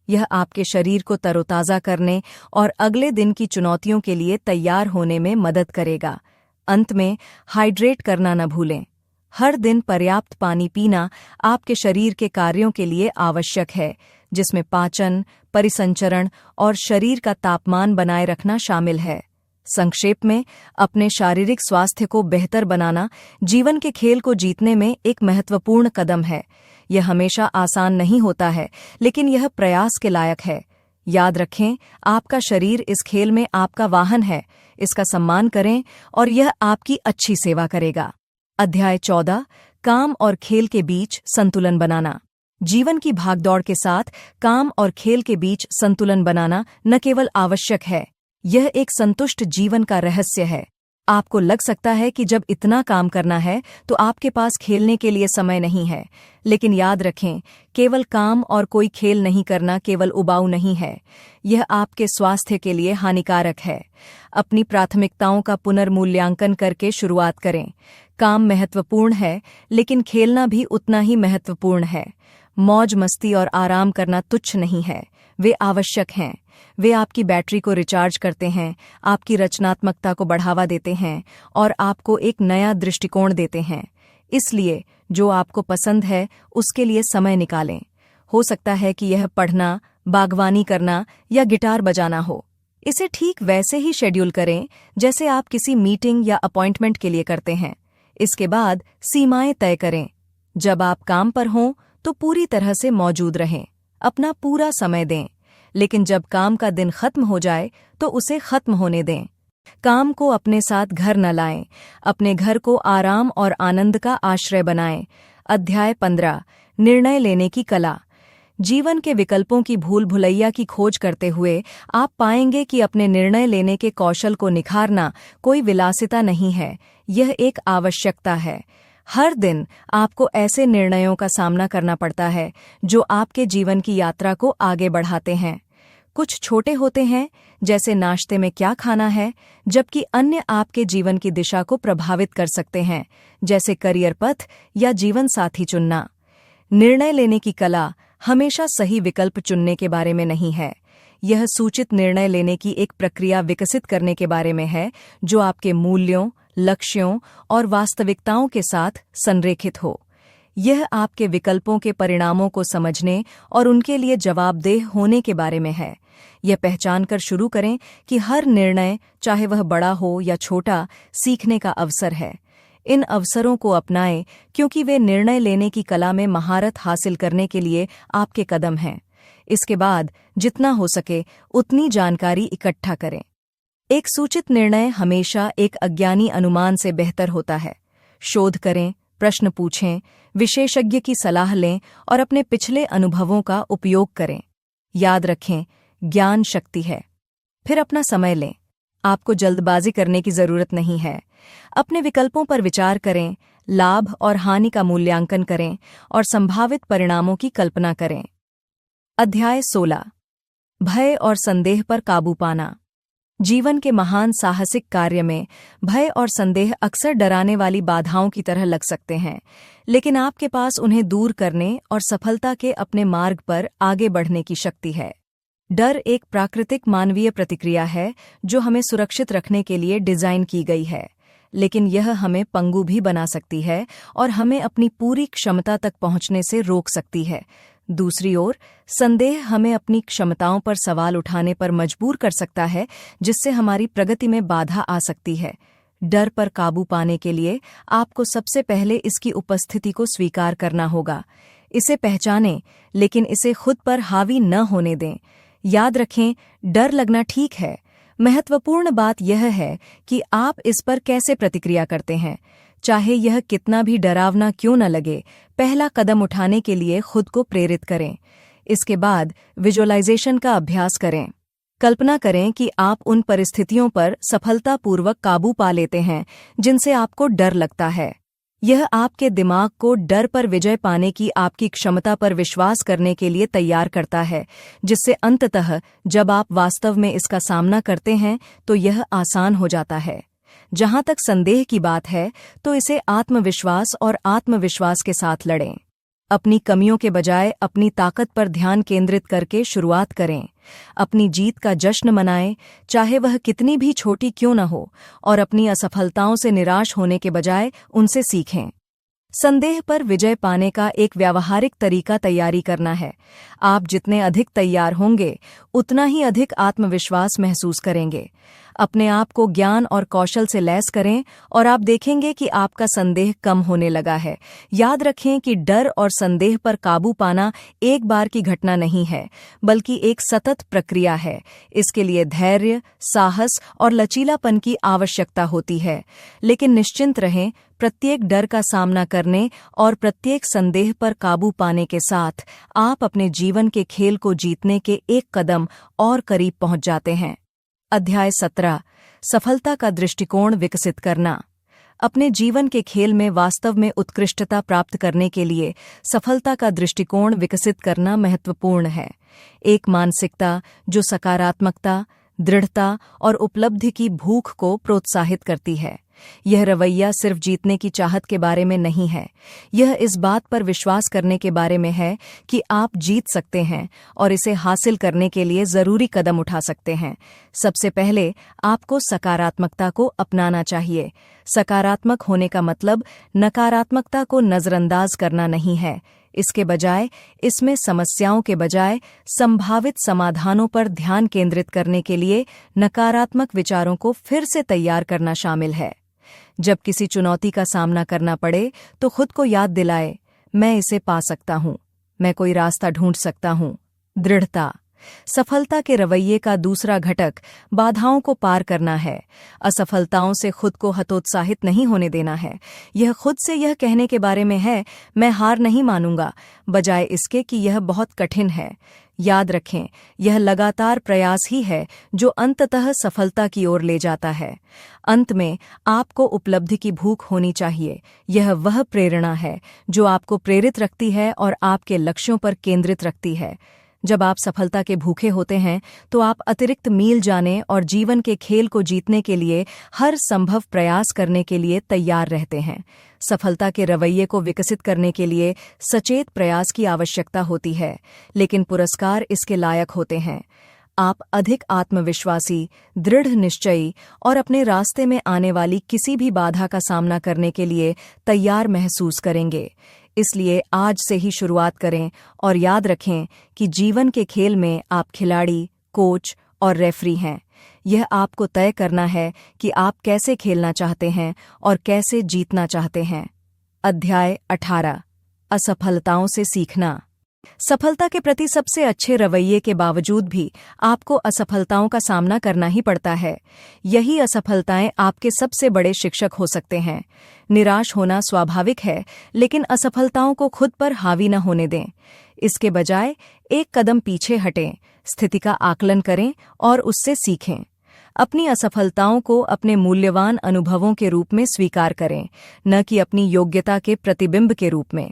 यह आपके शरीर को तरोताज़ा करने और अगले दिन की चुनौतियों के लिए तैयार होने में मदद करेगा। अंत में हाइड्रेट करना न भूलें। हर दिन पर्याप्त पानी पीना आपके शरीर के कार्यों के लिए आवश्यक है, जिसमें पाचन, परिसंचरण और शरीर का तापमान बनाए रखना शामिल है। संक्षेप में, अपने शारीरिक स्वास्थ्य को बेहतर बनाना जीवन के खेल को जीतने में एक महत्वपूर्ण कदम है। यह हमेशा आसान नहीं होता है, लेकिन यह प्रयास के लायक है। याद रखें, आपका शरीर इस खेल में आपका वाहन है। इसका सम्मान करें और यह आपकी अच्छी सेवा करेगा। अध्याय 14 काम और खेल के बीच संतुलन बनाना। जीवन की भागदौड़ के साथ काम और खेल के बीच संतुलन बनाना न केवल आवश्यक है, यह एक संतुष्ट जीवन का रहस्य है। आपको लग सकता है कि जब इतना काम करना है तो आपके पास खेलने के लिए समय नहीं है, लेकिन याद रखें, केवल काम और कोई खेल नहीं करना केवल उबाऊ नहीं है, यह आपके स्वास्थ्य के लिए हानिकारक है। अपनी प्राथमिकताओं का पुनर्मूल्यांकन करके शुरुआत करें। काम महत्वपूर्ण है, लेकिन खेलना भी उतना ही महत्वपूर्ण है। मौज मस्ती और आराम करना तुच्छ नहीं है, वे आवश्यक हैं। वे आपकी बैटरी को रिचार्ज करते हैं, आपकी रचनात्मकता को बढ़ावा देते हैं और आपको एक नया दृष्टिकोण देते हैं। इसलिए जो आपको पसंद है उसके लिए समय निकालें। हो सकता है कि यह पढ़ना, बागवानी करना या गिटार बजाना हो। इसे ठीक वैसे ही शेड्यूल करें जैसे आप किसी मीटिंग या अपॉइंटमेंट के लिए करते हैं। इसके बाद सीमाएं तय करें। जब आप काम पर हों तो पूरी तरह से मौजूद रहें, अपना पूरा समय दें। लेकिन जब काम का दिन खत्म हो जाए तो उसे खत्म होने दें। काम को अपने साथ घर न लाएं, अपने घर को आराम और आनंद का आश्रय बनाएं। अध्याय 15 निर्णय लेने की कला। जीवन के विकल्पों की भूल भुलैया की खोज करते हुए आप पाएंगे कि अपने निर्णय लेने के कौशल को निखारना कोई विलासिता नहीं है, यह एक आवश्यकता है। हर दिन आपको ऐसे निर्णयों का सामना करना पड़ता है जो आपके जीवन की यात्रा को आगे बढ़ाते हैं। कुछ छोटे होते हैं, जैसे नाश्ते में क्या खाना है, जबकि अन्य आपके जीवन की दिशा को प्रभावित कर सकते हैं, जैसे करियर पथ या जीवन साथी चुनना। निर्णय लेने की कला हमेशा सही विकल्प चुनने के बारे में नहीं है, यह सूचित निर्णय लेने की एक प्रक्रिया विकसित करने के बारे में है जो आपके मूल्यों, लक्ष्यों और वास्तविकताओं के साथ संरेखित हो। यह आपके विकल्पों के परिणामों को समझने और उनके लिए जवाबदेह होने के बारे में है। यह पहचान कर शुरू करें कि हर निर्णय, चाहे वह बड़ा हो या छोटा, सीखने का अवसर है। इन अवसरों को अपनाएं क्योंकि वे निर्णय लेने की कला में महारत हासिल करने के लिए आपके कदम हैं। इसके बाद जितना हो सके उतनी जानकारी इकट्ठा करें। एक सूचित निर्णय हमेशा एक अज्ञानी अनुमान से बेहतर होता है। शोध करें, प्रश्न पूछें, विशेषज्ञ की सलाह लें और अपने पिछले अनुभवों का उपयोग करें। याद रखें, ज्ञान शक्ति है। फिर अपना समय लें। आपको जल्दबाजी करने की जरूरत नहीं है। अपने विकल्पों पर विचार करें, लाभ और हानि का मूल्यांकन करें और संभावित परिणामों की कल्पना करें। अध्याय 16 भय और संदेह पर काबू पाना। जीवन के महान साहसिक कार्य में भय और संदेह अक्सर डराने वाली बाधाओं की तरह लग सकते हैं, लेकिन आपके पास उन्हें दूर करने और सफलता के अपने मार्ग पर आगे बढ़ने की शक्ति है। डर एक प्राकृतिक मानवीय प्रतिक्रिया है जो हमें सुरक्षित रखने के लिए डिजाइन की गई है, लेकिन यह हमें पंगु भी बना सकती है और हमें अपनी पूरी क्षमता तक पहुंचने से रोक सकती है। दूसरी ओर, संदेह हमें अपनी क्षमताओं पर सवाल उठाने पर मजबूर कर सकता है, जिससे हमारी प्रगति में बाधा आ सकती है। डर पर काबू पाने के लिए आपको सबसे पहले इसकी उपस्थिति को स्वीकार करना होगा। इसे पहचानें, लेकिन इसे खुद पर हावी न होने दें। याद रखें, डर लगना ठीक है। महत्वपूर्ण बात यह है कि आप इस पर कैसे प्रतिक्रिया करते हैं। चाहे यह कितना भी डरावना क्यों न लगे, पहला कदम उठाने के लिए खुद को प्रेरित करें। इसके बाद विजुअलाइजेशन का अभ्यास करें। कल्पना करें कि आप उन परिस्थितियों पर सफलतापूर्वक काबू पा लेते हैं जिनसे आपको डर लगता है। यह आपके दिमाग को डर पर विजय पाने की आपकी क्षमता पर विश्वास करने के लिए तैयार करता है, जिससे अंततः जब आप वास्तव में इसका सामना करते हैं तो यह आसान हो जाता है। जहां तक संदेह की बात है, तो इसे आत्मविश्वास और आत्मविश्वास के साथ लड़ें। अपनी कमियों के बजाय अपनी ताकत पर ध्यान केंद्रित करके शुरुआत करें। अपनी जीत का जश्न मनाएं, चाहे वह कितनी भी छोटी क्यों न हो, और अपनी असफलताओं से निराश होने के बजाय उनसे सीखें। संदेह पर विजय पाने का एक व्यावहारिक तरीका तैयारी करना है। आप जितने अधिक तैयार होंगे, उतना ही अधिक आत्मविश्वास महसूस करेंगे। अपने आप को ज्ञान और कौशल से लैस करें और आप देखेंगे कि आपका संदेह कम होने लगा है। याद रखें कि डर और संदेह पर काबू पाना एक बार की घटना नहीं है, बल्कि एक सतत प्रक्रिया है। इसके लिए धैर्य, साहस और लचीलापन की आवश्यकता होती है। लेकिन निश्चिंत रहें, प्रत्येक डर का सामना करने और प्रत्येक संदेह पर काबू पाने के साथ आप अपने जीवन के खेल को जीतने के एक कदम और करीब पहुंच जाते हैं। अध्याय 17 सफलता का दृष्टिकोण विकसित करना। अपने जीवन के खेल में वास्तव में उत्कृष्टता प्राप्त करने के लिए सफलता का दृष्टिकोण विकसित करना महत्वपूर्ण है। एक मानसिकता जो सकारात्मकता, दृढ़ता और उपलब्धि की भूख को प्रोत्साहित करती है। यह रवैया सिर्फ जीतने की चाहत के बारे में नहीं है, यह इस बात पर विश्वास करने के बारे में है कि आप जीत सकते हैं और इसे हासिल करने के लिए जरूरी कदम उठा सकते हैं। सबसे पहले आपको सकारात्मकता को अपनाना चाहिए। सकारात्मक होने का मतलब नकारात्मकता को नजरअंदाज करना नहीं है। इसके बजाय इसमें समस्याओं के बजाय संभावित समाधानों पर ध्यान केंद्रित करने के लिए नकारात्मक विचारों को फिर से तैयार करना शामिल है। जब किसी चुनौती का सामना करना पड़े तो खुद को याद दिलाए, मैं इसे पा सकता हूँ, मैं कोई रास्ता ढूंढ सकता हूँ। दृढ़ता। सफलता के रवैये का दूसरा घटक बाधाओं को पार करना है। असफलताओं से खुद को हतोत्साहित नहीं होने देना है। यह खुद से यह कहने के बारे में है, मैं हार नहीं मानूंगा, बजाय इसके कि यह बहुत कठिन है। याद रखें, यह लगातार प्रयास ही है जो अंततः सफलता की ओर ले जाता है। अंत में आपको उपलब्धि की भूख होनी चाहिए। यह वह प्रेरणा है जो आपको प्रेरित रखती है और आपके लक्ष्यों पर केंद्रित रखती है। जब आप सफलता के भूखे होते हैं तो आप अतिरिक्त मील जाने और जीवन के खेल को जीतने के लिए हर संभव प्रयास करने के लिए तैयार रहते हैं। सफलता के रवैये को विकसित करने के लिए सचेत प्रयास की आवश्यकता होती है, लेकिन पुरस्कार इसके लायक होते हैं। आप अधिक आत्मविश्वासी, दृढ़ निश्चयी और अपने रास्ते में आने वाली किसी भी बाधा का सामना करने के लिए तैयार महसूस करेंगे। इसलिए आज से ही शुरुआत करें और याद रखें कि जीवन के खेल में आप खिलाड़ी, कोच और रेफरी हैं। यह आपको तय करना है कि आप कैसे खेलना चाहते हैं और कैसे जीतना चाहते हैं। अध्याय 18 असफलताओं से सीखना। सफलता के प्रति सबसे अच्छे रवैये के बावजूद भी आपको असफलताओं का सामना करना ही पड़ता है। यही असफलताएं आपके सबसे बड़े शिक्षक हो सकते हैं। निराश होना स्वाभाविक है, लेकिन असफलताओं को खुद पर हावी न होने दें। इसके बजाय एक कदम पीछे हटें, स्थिति का आकलन करें और उससे सीखें। अपनी असफलताओं को अपने मूल्यवान अनुभवों के रूप में स्वीकार करें, न कि अपनी योग्यता के प्रतिबिंब के रूप में।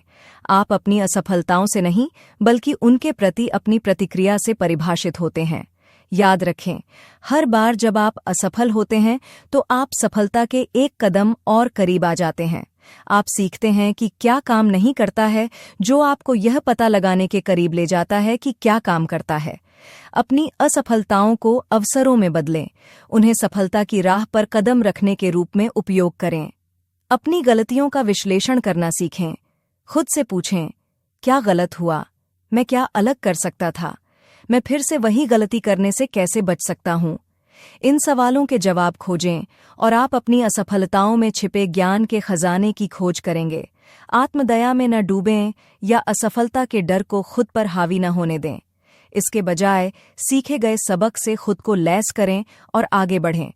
आप अपनी असफलताओं से नहीं, बल्कि उनके प्रति अपनी प्रतिक्रिया से परिभाषित होते हैं। याद रखें, हर बार जब आप असफल होते हैं तो आप सफलता के एक कदम और करीब आ जाते हैं। आप सीखते हैं कि क्या काम नहीं करता है, जो आपको यह पता लगाने के करीब ले जाता है कि क्या काम करता है। अपनी असफलताओं को अवसरों में बदलें, उन्हें सफलता की राह पर कदम रखने के रूप में उपयोग करें। अपनी गलतियों का विश्लेषण करना सीखें। खुद से पूछें, क्या गलत हुआ? मैं क्या अलग कर सकता था? मैं फिर से वही गलती करने से कैसे बच सकता हूँ? इन सवालों के जवाब खोजें और आप अपनी असफलताओं में छिपे ज्ञान के खजाने की खोज करेंगे। आत्मदया में न डूबें या असफलता के डर को खुद पर हावी न होने दें। इसके बजाय सीखे गए सबक से खुद को लैस करें और आगे बढ़ें।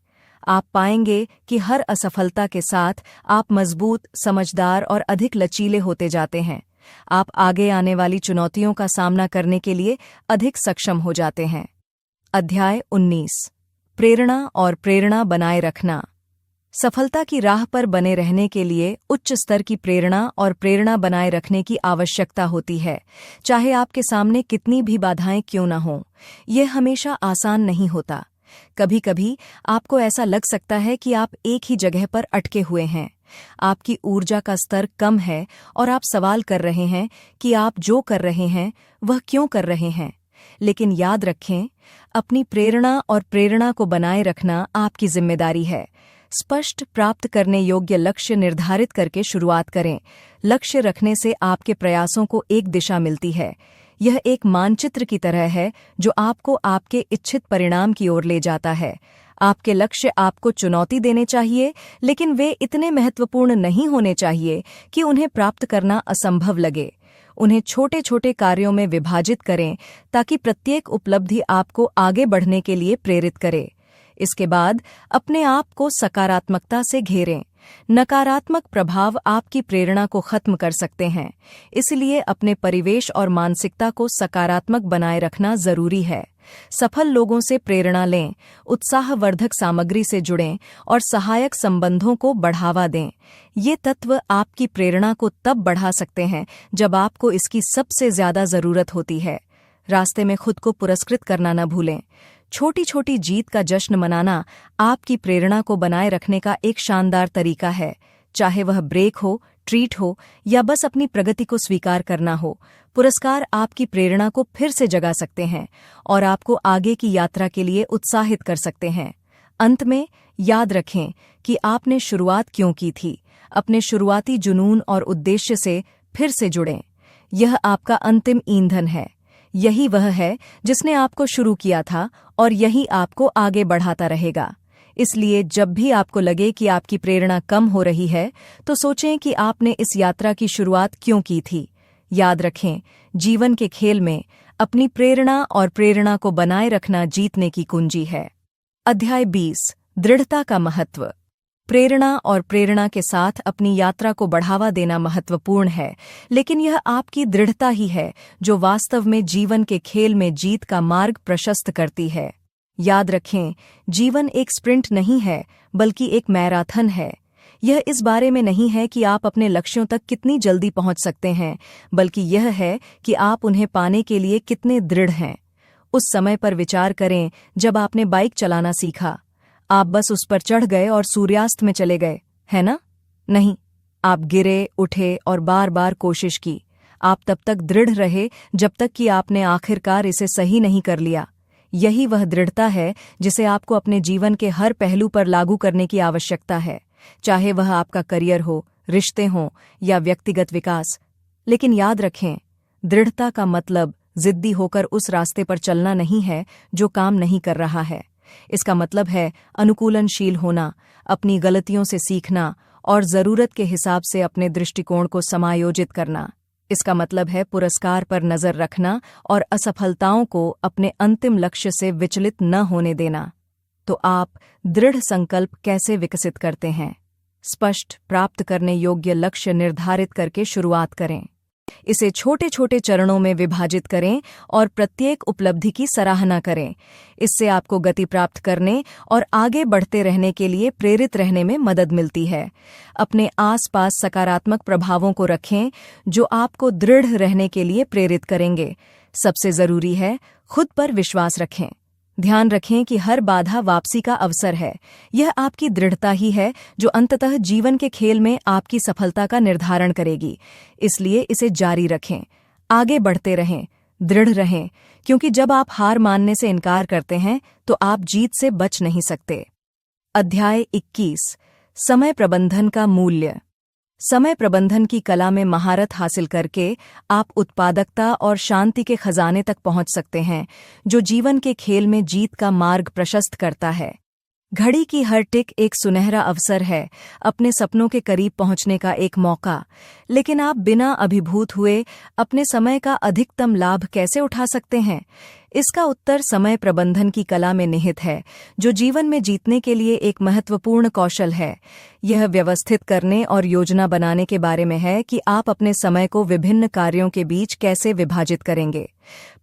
आप पाएंगे कि हर असफलता के साथ आप मजबूत, समझदार और अधिक लचीले होते जाते हैं। आप आगे आने वाली चुनौतियों का सामना करने के लिए अधिक सक्षम हो जाते हैं। अध्याय 19 प्रेरणा और प्रेरणा बनाए रखना। सफलता की राह पर बने रहने के लिए उच्च स्तर की प्रेरणा और प्रेरणा बनाए रखने की आवश्यकता होती है, चाहे आपके सामने कितनी भी बाधाएं क्यों न हों। यह हमेशा आसान नहीं होता। कभी कभी आपको ऐसा लग सकता है कि आप एक ही जगह पर अटके हुए हैं। आपकी ऊर्जा का स्तर कम है और आप सवाल कर रहे हैं कि आप जो कर रहे हैं वह क्यों कर रहे हैं। लेकिन याद रखें, अपनी प्रेरणा और प्रेरणा को बनाए रखना आपकी जिम्मेदारी है। स्पष्ट, प्राप्त करने योग्य लक्ष्य निर्धारित करके शुरुआत करें। लक्ष्य रखने से आपके प्रयासों को एक दिशा मिलती है। यह एक मानचित्र की तरह है जो आपको आपके इच्छित परिणाम की ओर ले जाता है। आपके लक्ष्य आपको चुनौती देने चाहिए, लेकिन वे इतने महत्वपूर्ण नहीं होने चाहिए कि उन्हें प्राप्त करना असंभव लगे। उन्हें छोटे छोटे कार्यों में विभाजित करें ताकि प्रत्येक उपलब्धि आपको आगे बढ़ने के लिए प्रेरित करे। इसके बाद अपने आप को सकारात्मकता से घेरें। नकारात्मक प्रभाव आपकी प्रेरणा को खत्म कर सकते हैं, इसलिए अपने परिवेश और मानसिकता को सकारात्मक बनाए रखना जरूरी है। सफल लोगों से प्रेरणा लें, उत्साहवर्धक सामग्री से जुड़ें और सहायक संबंधों को बढ़ावा दें। ये तत्व आपकी प्रेरणा को तब बढ़ा सकते हैं जब आपको इसकी सबसे ज्यादा जरूरत होती है। रास्ते में खुद को पुरस्कृत करना न भूलें। छोटी छोटी जीत का जश्न मनाना आपकी प्रेरणा को बनाए रखने का एक शानदार तरीका है। चाहे वह ब्रेक हो, ट्रीट हो या बस अपनी प्रगति को स्वीकार करना हो, पुरस्कार आपकी प्रेरणा को फिर से जगा सकते हैं और आपको आगे की यात्रा के लिए उत्साहित कर सकते हैं। अंत में याद रखें कि आपने शुरुआत क्यों की थी। अपने शुरुआती जुनून और उद्देश्य से फिर से जुड़ें। यह आपका अंतिम ईंधन है। यही वह है जिसने आपको शुरू किया था और यही आपको आगे बढ़ाता रहेगा। इसलिए जब भी आपको लगे कि आपकी प्रेरणा कम हो रही है, तो सोचें कि आपने इस यात्रा की शुरुआत क्यों की थी। याद रखें, जीवन के खेल में अपनी प्रेरणा और प्रेरणा को बनाए रखना जीतने की कुंजी है। अध्याय 20 दृढ़ता का महत्व। प्रेरणा और प्रेरणा के साथ अपनी यात्रा को बढ़ावा देना महत्वपूर्ण है, लेकिन यह आपकी दृढ़ता ही है जो वास्तव में जीवन के खेल में जीत का मार्ग प्रशस्त करती है। याद रखें, जीवन एक स्प्रिंट नहीं है बल्कि एक मैराथन है। यह इस बारे में नहीं है कि आप अपने लक्ष्यों तक कितनी जल्दी पहुंच सकते हैं, बल्कि यह है कि आप उन्हें पाने के लिए कितने दृढ़ हैं। उस समय पर विचार करें जब आपने बाइक चलाना सीखा। आप बस उस पर चढ़ गए और सूर्यास्त में चले गए, है ना? नहीं, आप गिरे, उठे और बार बार कोशिश की। आप तब तक दृढ़ रहे जब तक कि आपने आखिरकार इसे सही नहीं कर लिया। यही वह दृढ़ता है जिसे आपको अपने जीवन के हर पहलू पर लागू करने की आवश्यकता है, चाहे वह आपका करियर हो, रिश्ते हों या व्यक्तिगत विकास। लेकिन याद रखें, दृढ़ता का मतलब जिद्दी होकर उस रास्ते पर चलना नहीं है जो काम नहीं कर रहा है। इसका मतलब है अनुकूलनशील होना, अपनी गलतियों से सीखना और जरूरत के हिसाब से अपने दृष्टिकोण को समायोजित करना। इसका मतलब है पुरस्कार पर नजर रखना और असफलताओं को अपने अंतिम लक्ष्य से विचलित न होने देना। तो आप दृढ़ संकल्प कैसे विकसित करते हैं? स्पष्ट, प्राप्त करने योग्य लक्ष्य निर्धारित करके शुरुआत करें। इसे छोटे छोटे चरणों में विभाजित करें और प्रत्येक उपलब्धि की सराहना करें। इससे आपको गति प्राप्त करने और आगे बढ़ते रहने के लिए प्रेरित रहने में मदद मिलती है। अपने आसपास सकारात्मक प्रभावों को रखें जो आपको दृढ़ रहने के लिए प्रेरित करेंगे। सबसे जरूरी है, खुद पर विश्वास रखें। ध्यान रखें कि हर बाधा वापसी का अवसर है। यह आपकी दृढ़ता ही है जो अंततः जीवन के खेल में आपकी सफलता का निर्धारण करेगी। इसलिए इसे जारी रखें, आगे बढ़ते रहें, दृढ़ रहें, क्योंकि जब आप हार मानने से इनकार करते हैं तो आप जीत से बच नहीं सकते। अध्याय 21 समय प्रबंधन का मूल्य। समय प्रबंधन की कला में महारत हासिल करके आप उत्पादकता और शांति के खजाने तक पहुंच सकते हैं जो जीवन के खेल में जीत का मार्ग प्रशस्त करता है। घड़ी की हर टिक एक सुनहरा अवसर है, अपने सपनों के करीब पहुंचने का एक मौका। लेकिन आप बिना अभिभूत हुए अपने समय का अधिकतम लाभ कैसे उठा सकते हैं? इसका उत्तर समय प्रबंधन की कला में निहित है, जो जीवन में जीतने के लिए एक महत्वपूर्ण कौशल है। यह व्यवस्थित करने और योजना बनाने के बारे में है कि आप अपने समय को विभिन्न कार्यों के बीच कैसे विभाजित करेंगे।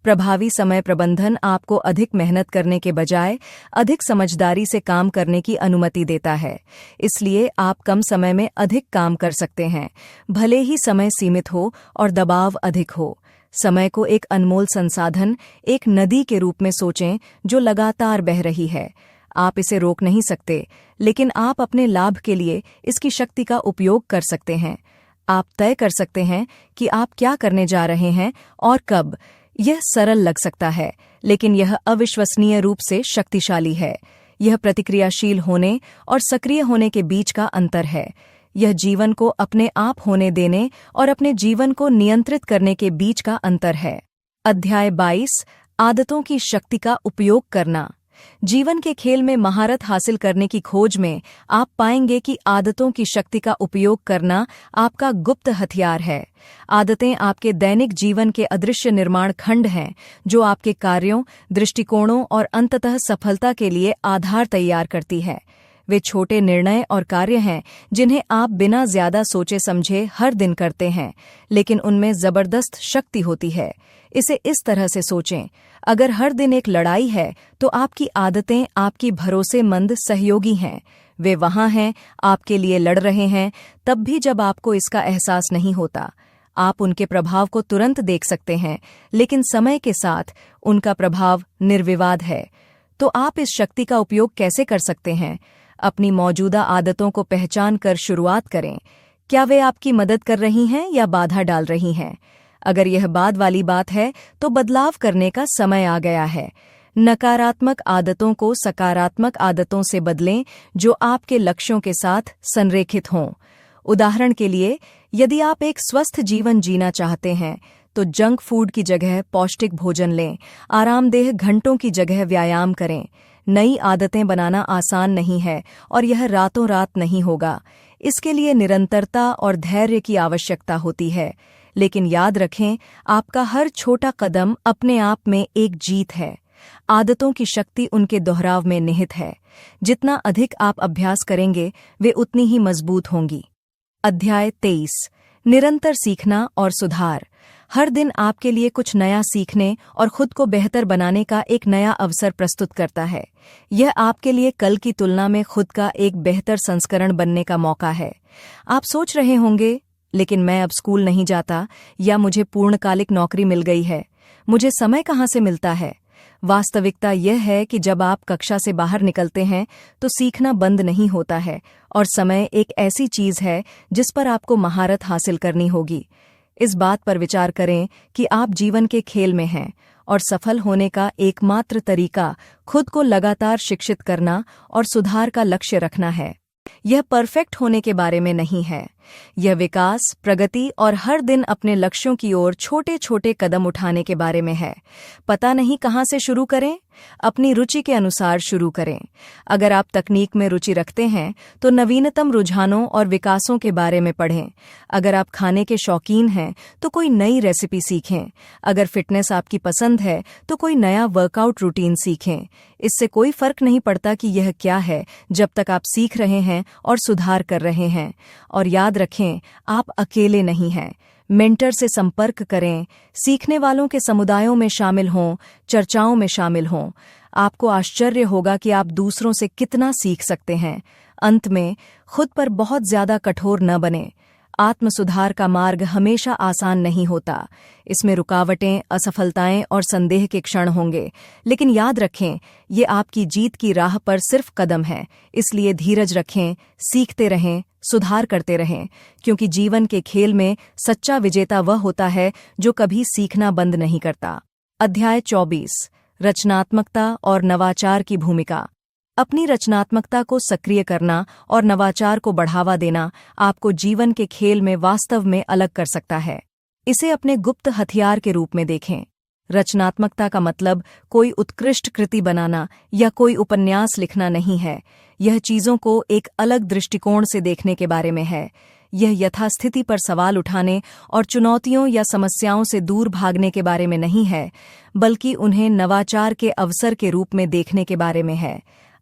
प्रभावी समय प्रबंधन आपको अधिक मेहनत करने के बजाय अधिक समझदारी से काम करने की अनुमति देता है। इसलिए आप कम समय में अधिक काम कर सकते हैं, भले ही समय सीमित हो और दबाव अधिक हो। समय को एक अनमोल संसाधन, एक नदी के रूप में सोचें जो लगातार बह रही है। आप इसे रोक नहीं सकते, लेकिन आप अपने लाभ के लिए इसकी शक्ति का उपयोग कर सकते हैं। आप तय कर सकते हैं कि आप क्या करने जा रहे हैं और कब। यह सरल लग सकता है, लेकिन यह अविश्वसनीय रूप से शक्तिशाली है। यह प्रतिक्रियाशील होने और सक्रिय होने के बीच का अंतर है। यह जीवन को अपने आप होने देने और अपने जीवन को नियंत्रित करने के बीच का अंतर है। अध्याय 22 आदतों की शक्ति का उपयोग करना। जीवन के खेल में महारत हासिल करने की खोज में आप पाएंगे कि आदतों की शक्ति का उपयोग करना आपका गुप्त हथियार है। आदतें आपके दैनिक जीवन के अदृश्य निर्माण खंड हैं, जो आपके कार्यों, दृष्टिकोणों और अंततः सफलता के लिए आधार तैयार करती है। वे छोटे निर्णय और कार्य हैं जिन्हें आप बिना ज्यादा सोचे समझे हर दिन करते हैं, लेकिन उनमें जबरदस्त शक्ति होती है। इसे इस तरह से सोचें, अगर हर दिन एक लड़ाई है तो आपकी आदतें आपकी भरोसेमंद सहयोगी हैं। वे वहां हैं, आपके लिए लड़ रहे हैं, तब भी जब आपको इसका एहसास नहीं होता। आप उनके प्रभाव को तुरंत देख सकते हैं, लेकिन समय के साथ उनका प्रभाव निर्विवाद है। तो आप इस शक्ति का उपयोग कैसे कर सकते हैं? अपनी मौजूदा आदतों को पहचान कर शुरुआत करें। क्या वे आपकी मदद कर रही हैं या बाधा डाल रही हैं? अगर यह बाद वाली बात है तो बदलाव करने का समय आ गया है। नकारात्मक आदतों को सकारात्मक आदतों से बदलें जो आपके लक्ष्यों के साथ संरेखित हों। उदाहरण के लिए, यदि आप एक स्वस्थ जीवन जीना चाहते हैं तो जंक फूड की जगह पौष्टिक भोजन लें, आरामदेह घंटों की जगह व्यायाम करें। नई आदतें बनाना आसान नहीं है और यह रातों रात नहीं होगा। इसके लिए निरंतरता और धैर्य की आवश्यकता होती है। लेकिन याद रखें, आपका हर छोटा कदम अपने आप में एक जीत है। आदतों की शक्ति उनके दोहराव में निहित है। जितना अधिक आप अभ्यास करेंगे, वे उतनी ही मजबूत होंगी। अध्याय 23, निरंतर सीखना और सुधार। हर दिन आपके लिए कुछ नया सीखने और खुद को बेहतर बनाने का एक नया अवसर प्रस्तुत करता है। यह आपके लिए कल की तुलना में खुद का एक बेहतर संस्करण बनने का मौका है। आप सोच रहे होंगे, लेकिन मैं अब स्कूल नहीं जाता, या मुझे पूर्णकालिक नौकरी मिल गई है, मुझे समय कहाँ से मिलता है? वास्तविकता यह है कि जब आप कक्षा से बाहर निकलते हैं तो सीखना बंद नहीं होता है, और समय एक ऐसी चीज है जिस पर आपको महारत हासिल करनी होगी। इस बात पर विचार करें कि आप जीवन के खेल में हैं, और सफल होने का एकमात्र तरीका खुद को लगातार शिक्षित करना और सुधार का लक्ष्य रखना है। यह परफेक्ट होने के बारे में नहीं है। यह विकास, प्रगति और हर दिन अपने लक्ष्यों की ओर छोटे छोटे कदम उठाने के बारे में है। पता नहीं कहाँ से शुरू करें? अपनी रुचि के अनुसार शुरू करें। अगर आप तकनीक में रुचि रखते हैं तो नवीनतम रुझानों और विकासों के बारे में पढ़ें। अगर आप खाने के शौकीन हैं तो कोई नई रेसिपी सीखें। अगर फिटनेस आपकी पसंद है तो कोई नया वर्कआउट रूटीन सीखें। इससे कोई फर्क नहीं पड़ता कि यह क्या है, जब तक आप सीख रहे हैं और सुधार कर रहे हैं। और याद रखें, आप अकेले नहीं हैं। मेंटर से संपर्क करें, सीखने वालों के समुदायों में शामिल हों, चर्चाओं में शामिल हों। आपको आश्चर्य होगा कि आप दूसरों से कितना सीख सकते हैं। अंत में, खुद पर बहुत ज्यादा कठोर न बनें। आत्मसुधार का मार्ग हमेशा आसान नहीं होता। इसमें रुकावटें, असफलताएं और संदेह के क्षण होंगे, लेकिन याद रखें, ये आपकी जीत की राह पर सिर्फ कदम है। इसलिए धीरज रखें, सीखते रहें, सुधार करते रहें, क्योंकि जीवन के खेल में सच्चा विजेता वह होता है जो कभी सीखना बंद नहीं करता। अध्याय 24, रचनात्मकता और नवाचार की भूमिका। अपनी रचनात्मकता को सक्रिय करना और नवाचार को बढ़ावा देना आपको जीवन के खेल में वास्तव में अलग कर सकता है। इसे अपने गुप्त हथियार के रूप में देखें। रचनात्मकता का मतलब कोई उत्कृष्ट कृति बनाना या कोई उपन्यास लिखना नहीं है। यह चीजों को एक अलग दृष्टिकोण से देखने के बारे में है। यह यथास्थिति पर सवाल उठाने और चुनौतियों या समस्याओं से दूर भागने के बारे में नहीं है, बल्कि उन्हें नवाचार के अवसर के रूप में देखने के बारे में है।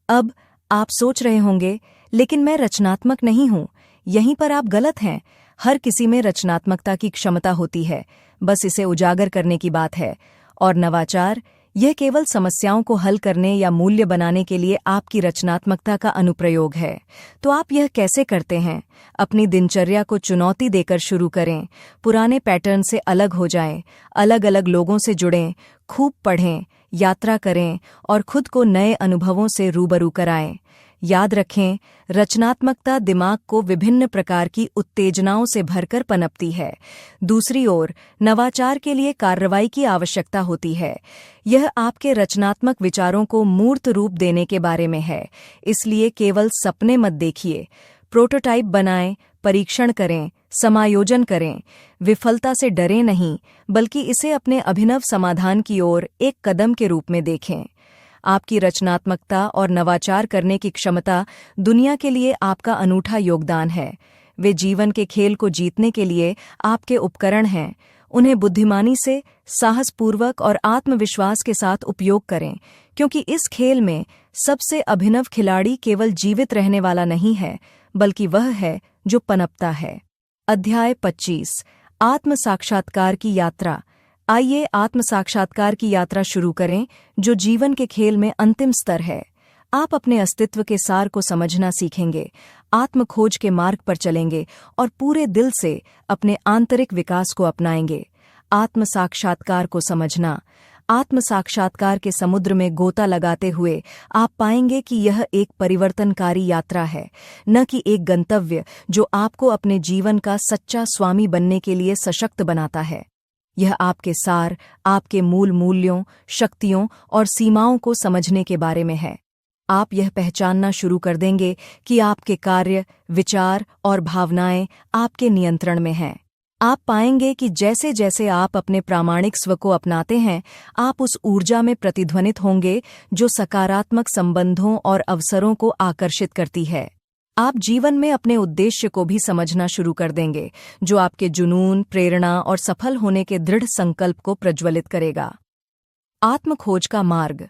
अब आप सोच रहे होंगे, लेकिन मैं रचनात्मक नहीं हूं। यहीं पर आप गलत हैं। हर किसी में रचनात्मकता की क्षमता होती है, बस इसे उजागर करने की बात है। और नवाचार, यह केवल समस्याओं को हल करने या मूल्य बनाने के लिए आपकी रचनात्मकता का अनुप्रयोग है। तो आप यह कैसे करते हैं? अपनी दिनचर्या को चुनौती देकर शुरू करें। पुराने पैटर्न से अलग हो जाएं, अलग अलग लोगों से जुड़ें, खूब पढ़ें, यात्रा करें और खुद को नए अनुभवों से रूबरू कराएं। याद रखें, रचनात्मकता दिमाग को विभिन्न प्रकार की उत्तेजनाओं से भरकर पनपती है। दूसरी ओर, नवाचार के लिए कार्रवाई की आवश्यकता होती है। यह आपके रचनात्मक विचारों को मूर्त रूप देने के बारे में है। इसलिए केवल सपने मत देखिए। प्रोटोटाइप बनाएं, परीक्षण करें, समायोजन करें। विफलता से डरें नहीं, बल्कि इसे अपने अभिनव समाधान की ओर एक कदम के रूप में देखें। आपकी रचनात्मकता और नवाचार करने की क्षमता दुनिया के लिए आपका अनूठा योगदान है। वे जीवन के खेल को जीतने के लिए आपके उपकरण हैं। उन्हें बुद्धिमानी से, साहसपूर्वक और आत्मविश्वास के साथ उपयोग करें, क्योंकि इस खेल में सबसे अभिनव खिलाड़ी केवल जीवित रहने वाला नहीं है, बल्कि वह है जो पनपता है। अध्याय 25 आत्म साक्षात्कार की यात्रा। आइए आत्म साक्षात्कार की यात्रा शुरू करें, जो जीवन के खेल में अंतिम स्तर है। आप अपने अस्तित्व के सार को समझना सीखेंगे, आत्म खोज के मार्ग पर चलेंगे और पूरे दिल से अपने आंतरिक विकास को अपनाएंगे। आत्म साक्षात्कार को समझना। आत्म साक्षात्कार के समुद्र में गोता लगाते हुए आप पाएंगे कि यह एक परिवर्तनकारी यात्रा है, न कि एक गंतव्य जो आपको अपने जीवन का सच्चा स्वामी बनने के लिए सशक्त बनाता है। यह आपके सार, आपके मूल मूल्यों, शक्तियों और सीमाओं को समझने के बारे में है। आप यह पहचानना शुरू कर देंगे कि आपके कार्य, विचार और भावनाएं आपके नियंत्रण में हैं। आप पाएंगे कि जैसे जैसे आप अपने प्रामाणिक स्व को अपनाते हैं, आप उस ऊर्जा में प्रतिध्वनित होंगे जो सकारात्मक संबंधों और अवसरों को आकर्षित करती है। आप जीवन में अपने उद्देश्य को भी समझना शुरू कर देंगे, जो आपके जुनून, प्रेरणा और सफल होने के दृढ़ संकल्प को प्रज्वलित करेगा। आत्मखोज का मार्ग।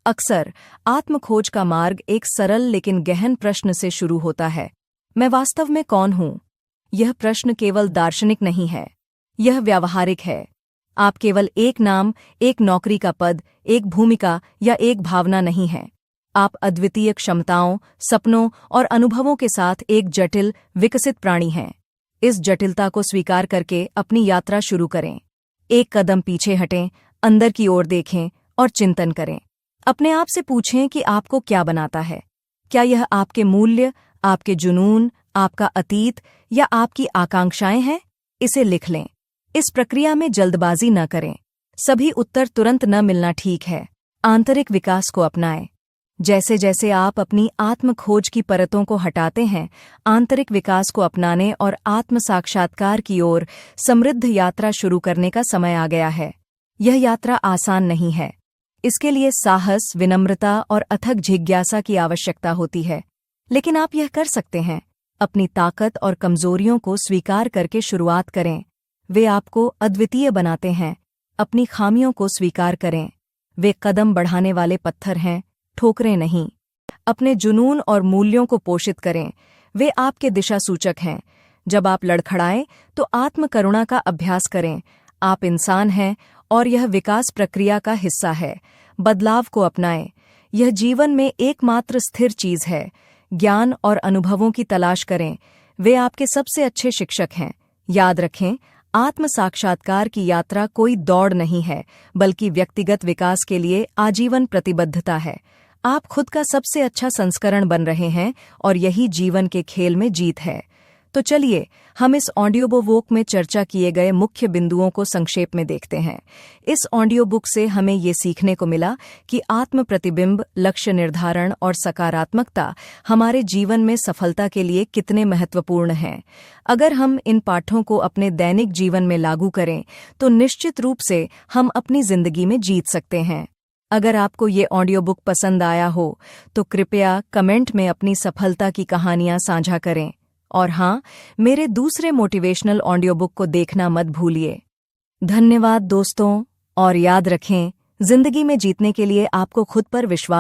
अक्सर आत्मखोज का मार्ग एक सरल लेकिन गहन प्रश्न से शुरू होता है। मैं वास्तव में कौन हूँ? यह प्रश्न केवल दार्शनिक नहीं है, यह व्यावहारिक है। आप केवल एक नाम, एक नौकरी का पद, एक भूमिका या एक भावना नहीं हैं। आप अद्वितीय क्षमताओं, सपनों और अनुभवों के साथ एक जटिल, विकसित प्राणी हैं। इस जटिलता को स्वीकार करके अपनी यात्रा शुरू करें। एक कदम पीछे हटें, अंदर की ओर देखें और चिंतन करें। अपने आप से पूछें कि आपको क्या बनाता है। क्या यह आपके मूल्य, आपके जुनून, आपका अतीत या आपकी आकांक्षाएं हैं? इसे लिख लें। इस प्रक्रिया में जल्दबाजी न करें। सभी उत्तर तुरंत न मिलना ठीक है। आंतरिक विकास को अपनाएं। जैसे जैसे आप अपनी आत्म खोज की परतों को हटाते हैं, आंतरिक विकास को अपनाने और आत्म साक्षात्कार की ओर समृद्ध यात्रा शुरू करने का समय आ गया है। यह यात्रा आसान नहीं है। इसके लिए साहस, विनम्रता और अथक जिज्ञासा की आवश्यकता होती है, लेकिन आप यह कर सकते हैं। अपनी ताकत और कमजोरियों को स्वीकार करके शुरुआत करें। वे आपको अद्वितीय बनाते हैं। अपनी खामियों को स्वीकार करें। वे कदम बढ़ाने वाले पत्थर हैं, ठोकरें नहीं। अपने जुनून और मूल्यों को पोषित करें। वे आपके दिशा सूचक हैं। जब आप लड़खड़ाएं तो आत्मकरुणा का अभ्यास करें। आप इंसान हैं और यह विकास प्रक्रिया का हिस्सा है। बदलाव को अपनाएं। यह जीवन में एकमात्र स्थिर चीज है। ज्ञान और अनुभवों की तलाश करें। वे आपके सबसे अच्छे शिक्षक हैं। याद रखें, आत्म साक्षात्कार की यात्रा कोई दौड़ नहीं है, बल्कि व्यक्तिगत विकास के लिए आजीवन प्रतिबद्धता है। आप खुद का सबसे अच्छा संस्करण बन रहे हैं और यही जीवन के खेल में जीत है। तो चलिए हम इस ऑडियो बुक में चर्चा किए गए मुख्य बिंदुओं को संक्षेप में देखते हैं। इस ऑडियो बुक से हमें ये सीखने को मिला कि आत्म प्रतिबिंब, लक्ष्य निर्धारण और सकारात्मकता हमारे जीवन में सफलता के लिए कितने महत्वपूर्ण हैं। अगर हम इन पाठों को अपने दैनिक जीवन में लागू करें तो निश्चित रूप से हम अपनी जिंदगी में जीत सकते हैं। अगर आपको ये ऑडियो बुक पसंद आया हो तो कृपया कमेंट में अपनी सफलता की कहानियां साझा करें। और हाँ, मेरे दूसरे मोटिवेशनल ऑडियो बुक को देखना मत भूलिए। धन्यवाद दोस्तों, और याद रखें, जिंदगी में जीतने के लिए आपको खुद पर विश्वास